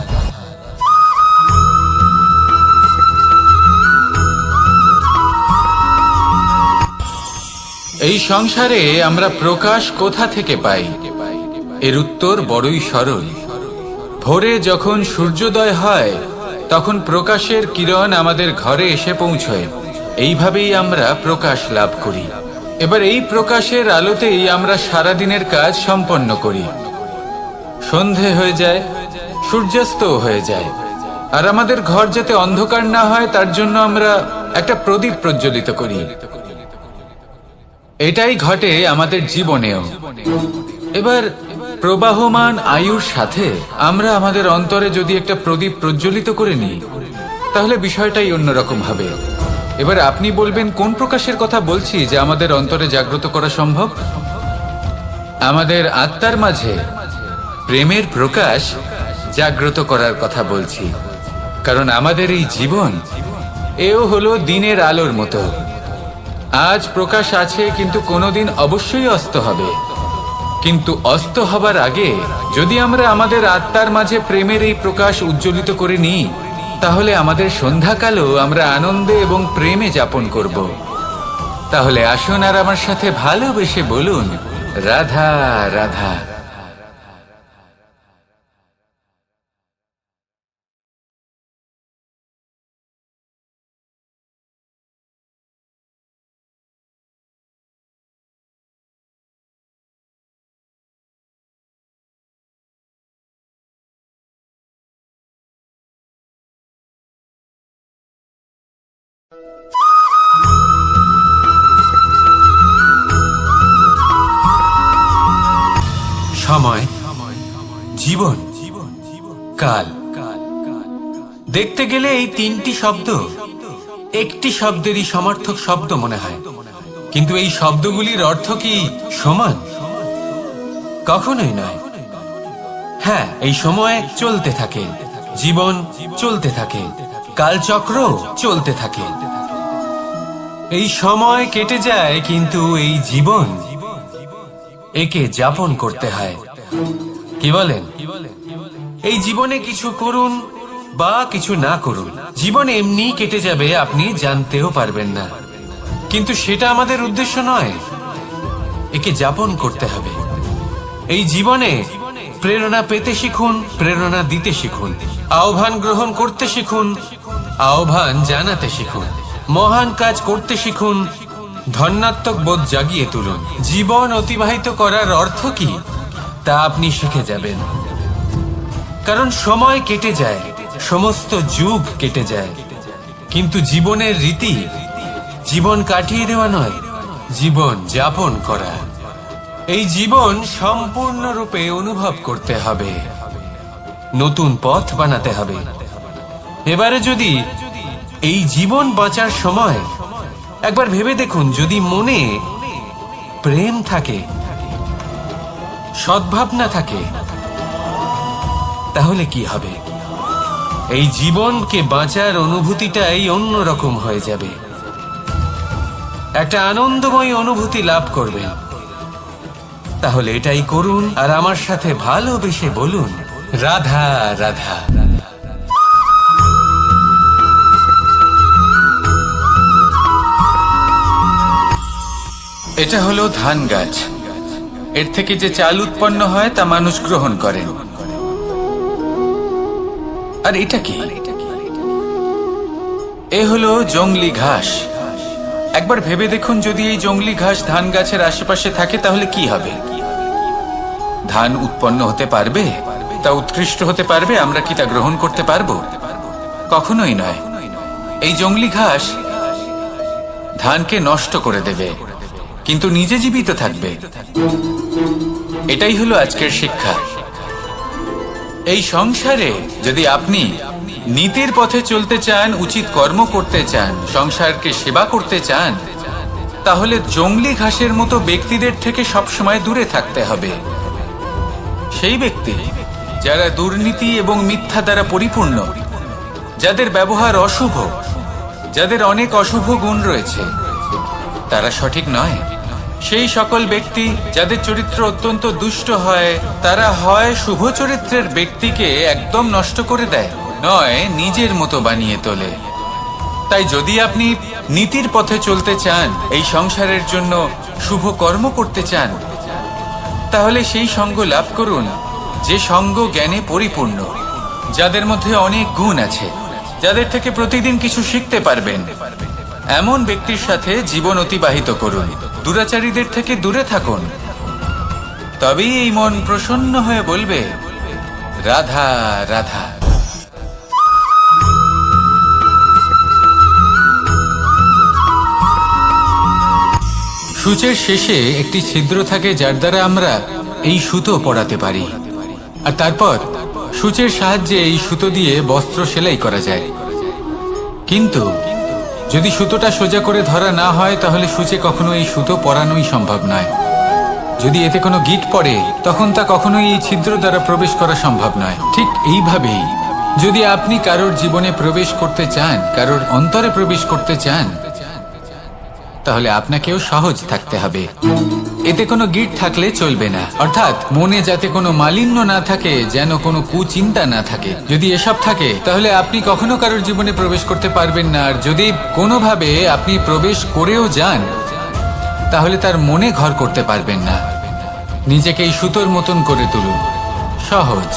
এই সংসারে আমরা প্রকাশ কোথা থেকে পাই? এর উত্তর বড়ই সরল। ভোরে যখন সূর্যোদয় হয় তখন প্রকাশের কিরণ আমাদের ঘরে এসে পৌঁছয়। এইভাবেই আমরা প্রকাশ লাভ করি। এবার এই প্রকাশের আলোতেই আমরা সারাদিনের কাজ সম্পন্ন করি। সন্ধে হয়ে যায়, সূর্যাস্ত হয়ে যায়, আর আমাদের ঘর যাতে অন্ধকার না হয় তার জন্য আমরা একটা প্রদীপ প্রজ্বলিত করি। এটাই ঘটে আমাদের জীবনেও। এবার প্রবাহমান আয়ুর সাথে আমরা আমাদের অন্তরে যদি একটা প্রদীপ প্রজ্বলিত করে নিই তাহলে বিষয়টাই অন্যরকম হবে। এবার আপনি বলবেন কোন প্রকাশের কথা বলছি যা আমাদের অন্তরে জাগ্রত করা সম্ভব? আমাদের আত্মার মাঝে প্রেমের প্রকাশ জাগ্রত করার কথা বলছি। কারণ আমাদের এই জীবন এও হলো দিনের আলোর মতো। আজ প্রকাশ আছে, কিন্তু কোনোদিন অবশ্যই অস্ত হবে। কিন্তু অস্ত হবার আগে যদি আমরা আমাদের আত্মার মাঝে প্রেমের এই প্রকাশ উজ্জ্বলিত করে নিই তাহলে আমাদের সন্ধ্যাকালও আমরা আনন্দে এবং প্রেমে যাপন করব। তাহলে আসুন আর আমার সাথে ভালোবেসে বলুন, রাধা রাধা। সময়, জীবন, কাল। দেখতে গেলে এই তিনটি শব্দ একটি শব্দেরই সমার্থক শব্দ মনে হয়, কিন্তু এই শব্দগুলির অর্থ কি সমান? কখনোই নয়। হ্যাঁ, এই সময় চলতে থাকে, জীবন চলতে থাকে, কালচক্র চলতে থাকে। এই সময় কেটে যায়, কিন্তু এই জীবন একে যাপন করতে হয়। কি বলেন? এই জীবনে কিছু করুন বা কিছু না করুন, জীবন এমনি কেটে যাবে, আপনি জানতেও পারবেন না। কিন্তু সেটা আমাদের উদ্দেশ্য নয়, একে যাপন করতে হবে। এই জীবনে প্রেরণা পেতে শিখুন, প্রেরণা দিতে শিখুন, আহ্বান গ্রহণ করতে শিখুন, আহ্বান জানাতে শিখুন, মহান কাজ করতে শিখুন, ধন্যাত্মক বোধ জাগিয়ে তুলুন। জীবন অতিবাহিত করার অর্থ কি তা আপনি শিখে যাবেন। কারণ সময় কেটে যায়, সমস্ত যুগ কেটে যায়, কিন্তু জীবনের রীতি জীবন কাটিয়ে দেওয়া নয়, জীবন যাপন করা। এই জীবন সম্পূর্ণরূপে অনুভব করতে হবে, নতুন পথ বানাতে হবে। এবারে যদি এই জীবন বাঁচার সময় একবার ভেবে দেখুন, যদি মনে প্রেম থাকে, সদ্ভাবনা থাকে, তাহলে কি হবে? এই জীবনকে বাঁচার অনুভূতিটাই অন্যরকম হয়ে যাবে, একটা আনন্দময় অনুভূতি লাভ করবেন। তাহলে এটাই করুন আর আমার সাথে ভালোবেসে বলুন, রাধা রাধা। এটা হলো ধান গাছ। এর থেকে যে চাল উৎপন্ন হয় তা মানুষ গ্রহণ করেন। আর এটা কি? এ হলো জংলি ঘাস। একবার ভেবে দেখুন, যদি এই জংলি ঘাস ধান গাছের আশেপাশে থাকে তাহলে কি হবে? ধান উৎপন্ন হতে পারবে? তা উৎকৃষ্ট হতে পারবে? আমরা কি তা গ্রহণ করতে পারবো? কখনোই নয়। এই জংলি ঘাস ধানকে নষ্ট করে দেবে, কিন্তু নিজে জীবিত থাকবে। এটাই হলো আজকের শিক্ষা। এই সংসারে যদি আপনি নীতির পথে চলতে চান, উচিত কর্ম করতে চান, সংসারকে সেবা করতে চান, তাহলে জংলি ঘাসের মতো ব্যক্তিদের থেকে সবসময় দূরে থাকতে হবে। সেই ব্যক্তি যারা দুর্নীতি এবং মিথ্যা দ্বারা পরিপূর্ণ, যাদের ব্যবহার অশুভ, যাদের অনেক অশুভ গুণ রয়েছে, তারা সঠিক নয়। সেই সকল ব্যক্তি যাদের চরিত্র অত্যন্ত দুষ্ট হয়, তারা হয় শুভ চরিত্রের ব্যক্তিকে একদম নষ্ট করে দেয়, নয় নিজের মতো বানিয়ে তোলে। তাই যদি আপনি নীতির পথে চলতে চান, এই সংসারের জন্য শুভ কর্ম করতে চান, তাহলে সেই সঙ্গ লাভ করুন যে সঙ্গ জ্ঞানে পরিপূর্ণ, যাদের মধ্যে অনেক গুণ আছে, যাদের থেকে প্রতিদিন কিছু শিখতে পারবেন। এমন ব্যক্তির সাথে জীবন অতিবাহিত করুন, দুরাচারীদের থেকে দূরে থাকুন। তবেই এই মন প্রসন্ন হয়ে বলবে, রাধা রাধা। সূচের শেষে একটি ছিদ্র থাকে, যার দ্বারা আমরা এই সুতো পরাতে পারি, আর তারপর সূচের সাহায্যে এই সুতো দিয়ে বস্ত্র সেলাই করা যায়। কিন্তু যদি সুতোটা সোজা করে ধরা না হয়, তাহলে সূচে কখনো এই সুতো পরানোই সম্ভব নয়। যদি এতে কোনো গিঁট পড়ে, তখন তা কখনোই এই ছিদ্র দ্বারা প্রবেশ করা সম্ভব নয়। ঠিক এইভাবেই যদি আপনি কারোর জীবনে প্রবেশ করতে চান, কারোর অন্তরে প্রবেশ করতে চান, তাহলে আপনাকেও সহজ থাকতে হবে। এতে কোনো গিঁট থাকলে চলবে না, অর্থাৎ মনে যাতে কোনো মালিন্য না থাকে, যেন কোনো কুচিন্তা না থাকে। যদি এসব থাকে, তাহলে আপনি কখনো কারোর জীবনে প্রবেশ করতে পারবেন না। আর যদি কোনোভাবে আপনি প্রবেশ করেও যান, তাহলে তার মনে ঘর করতে পারবেন না। নিজেকে এই সুতোর মতন করে তুলুন, সহজ।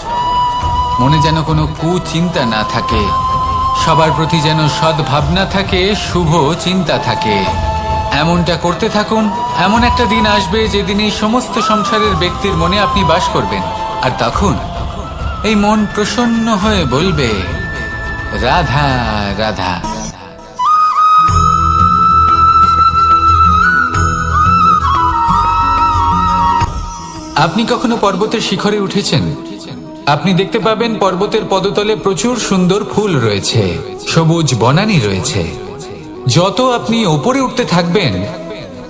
মনে যেন কোনো কুচিন্তা না থাকে, সবার প্রতি যেন সদ্ভাবনা থাকে, শুভ চিন্তা থাকে। এমনটা করতে থাকুন। এমন একটা দিন আসবে যেদিন এই সমস্ত সংসারের ব্যক্তির মনে আপনি বাস করবেন, আর তখন এই মন প্রসন্ন হয়ে বলবে, রাধা রাধা। আপনি কখনো পর্বতের শিখরে উঠেছেন? আপনি দেখতে পাবেন পর্বতের পদতলে প্রচুর সুন্দর ফুল রয়েছে, সবুজ বনানী রয়েছে। যত আপনি ওপরে উঠতে থাকবেন,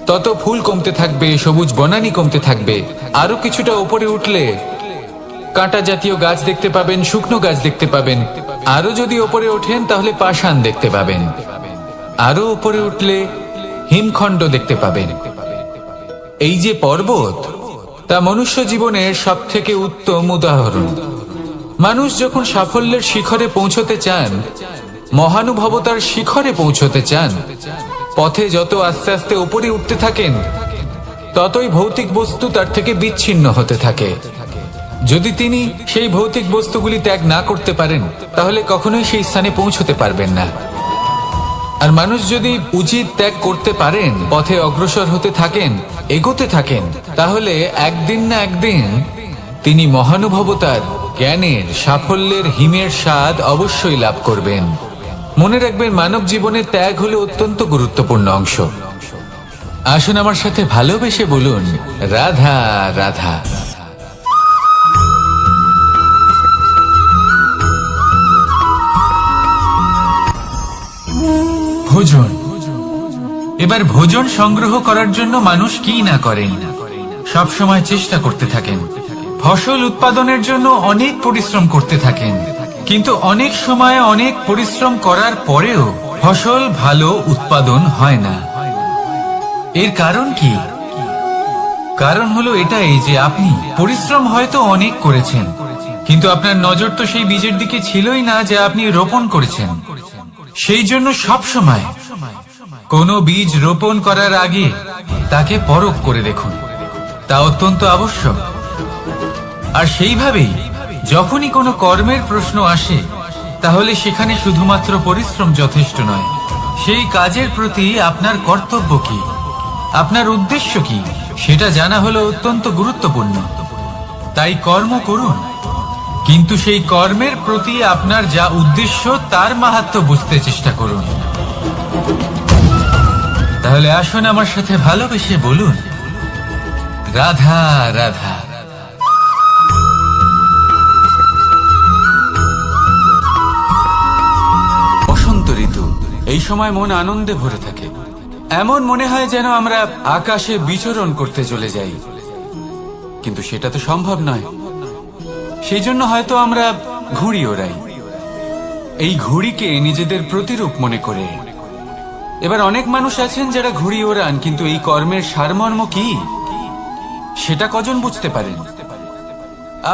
তত ফুল কমতে থাকবে, সবুজ বনানী কমতে থাকবে। আরো কিছুটা ওপরে উঠলে কাঁটা জাতীয় গাছ দেখতে পাবেন, শুকনো গাছ দেখতে পাবেন। আরো যদি ওপরে ওঠেন, তাহলে পাষাণ দেখতে পাবেন। আরো ওপরে উঠলে হিমখণ্ড দেখতে পাবেন। এই যে পর্বত, তা মনুষ্য জীবনের সব থেকে উত্তম উদাহরণ। মানুষ যখন সাফল্যের শিখরে পৌঁছতে চান, মহানুভবতার শিখরে পৌঁছতে চান, পথে যত আস্তে আস্তে উপরে উঠতে থাকেন, ততই ভৌতিক বস্তু তার থেকে বিচ্ছিন্ন হতে থাকে। যদি তিনি সেই ভৌতিক বস্তুগুলি ত্যাগ না করতে পারেন, তাহলে কখনোই সেই স্থানে পৌঁছতে পারবেন না। আর মানুষ যদি উচিত ত্যাগ করতে পারেন, পথে অগ্রসর হতে থাকেন, এগোতে থাকেন, তাহলে একদিন না একদিন তিনি মহানুভবতার, জ্ঞানের, সাফল্যের হিমের স্বাদ অবশ্যই লাভ করবেন। মনে রাখবেন, মানব জীবনে ত্যাগ হলো অত্যন্ত গুরুত্বপূর্ণ অংশ। আসুন আমার সাথে ভালোবেসে বলুন, রাধা রাধা। ভোজন। এবার ভোজন সংগ্রহ করার জন্য মানুষ কি না করেন, সব সময় চেষ্টা করতে থাকেন। ফসল উৎপাদনের জন্য অনেক পরিশ্রম করতে থাকেন, কিন্তু অনেক সময় অনেক পরিশ্রম করার পরেও ফসল ভালো উৎপাদন হয় না। এর কারণ কি? কারণ হলো এটাই যে আপনি পরিশ্রম হয়তো অনেক করেছেন, কিন্তু আপনার নজর তো সেই বীজের দিকে ছিলই না যা আপনি রোপণ করেছেন। সেই জন্য সব সময় কোনো বীজ রোপণ করার আগে তাকে পরখ করে দেখুন, তা অত্যন্ত আবশ্যক। আর সেইভাবেই যখনই কোনো কর্মের প্রশ্ন আসে, তাহলে সেখানে শুধুমাত্র পরিশ্রম যথেষ্ট নয়। সেই কাজের প্রতি আপনার কর্তব্য কি, আপনার উদ্দেশ্য কি, সেটা জানা হলো অত্যন্ত গুরুত্বপূর্ণ। তাই কর্ম করুন, কিন্তু সেই কর্মের প্রতি আপনার যা উদ্দেশ্য, তার মাহাত্ম্য বুঝতে চেষ্টা করুন। তাহলে আসুন আমার সাথে ভালোবেসে বলুন, রাধা রাধা। বসন্ত ঋতু, এই সময় মন আনন্দে ভরে থাকে। এমন মনে হয় যেন আমরা আকাশে বিচরণ করতে চলে যাই, কিন্তু সেটা তো সম্ভব নয়। সেই জন্য হয়তো আমরা ঘুড়ি ওড়াই, এই ঘুড়িকে নিজেদের প্রতিরূপ মনে করে। এবার অনেক মানুষ আছেন যারা ঘুড়ি ওড়ান, কিন্তু এই কর্মের সারমর্ম কি সেটা কজন বুঝতে পারেন?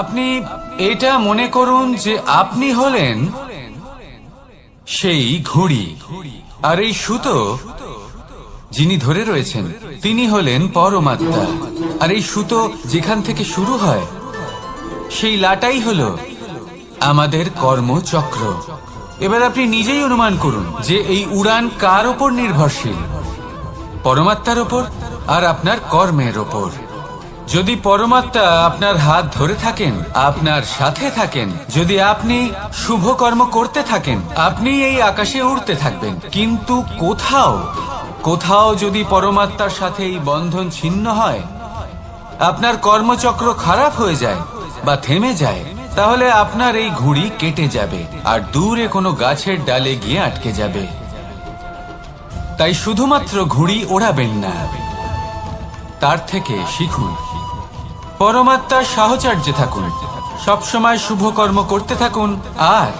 আপনি এটা মনে করুন যে আপনি হলেন সেই ঘুড়ি, আর এই সুতো যিনি ধরে রয়েছেন তিনি হলেন পরমাত্মা। আর এই সুতো যেখান থেকে শুরু হয় সেই লাটাই হলো আমাদের কর্মচক্র। এবার আপনি নিজেই অনুমান করুন যে এই উড়ান কার ওপর নির্ভরশীল, পরমাত্মার ওপর আর আপনার কর্মের ওপর। যদি পরমাত্মা আপনার হাত ধরে থাকেন, আপনার সাথে থাকেন, যদি আপনি শুভ কর্ম করতে থাকেন, আপনি এই আকাশে উড়তে থাকবেন। কিন্তু কোথাও কোথাও যদি পরমাত্মার সাথে এই বন্ধন ছিন্ন হয়, আপনার কর্মচক্র খারাপ হয়ে যায় বা থেমে যায়, তাহলে আপনার এই ঘুড়ি কেটে যাবে আর দূরে কোনো গাছের ডালে গিয়ে আটকে যাবে। তাই শুধুমাত্র ঘুড়ি ওড়াবেন না, তার থেকে শিখুন, পরমাত্মার সাহচর্যে থাকুন, সবসময় শুভ কর্ম করতে থাকুন আর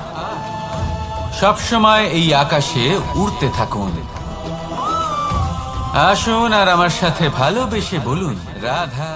সবসময় এই আকাশে উড়তে থাকুন। আসুন আর আমার সাথে ভালোবেসে বলুন রাধা।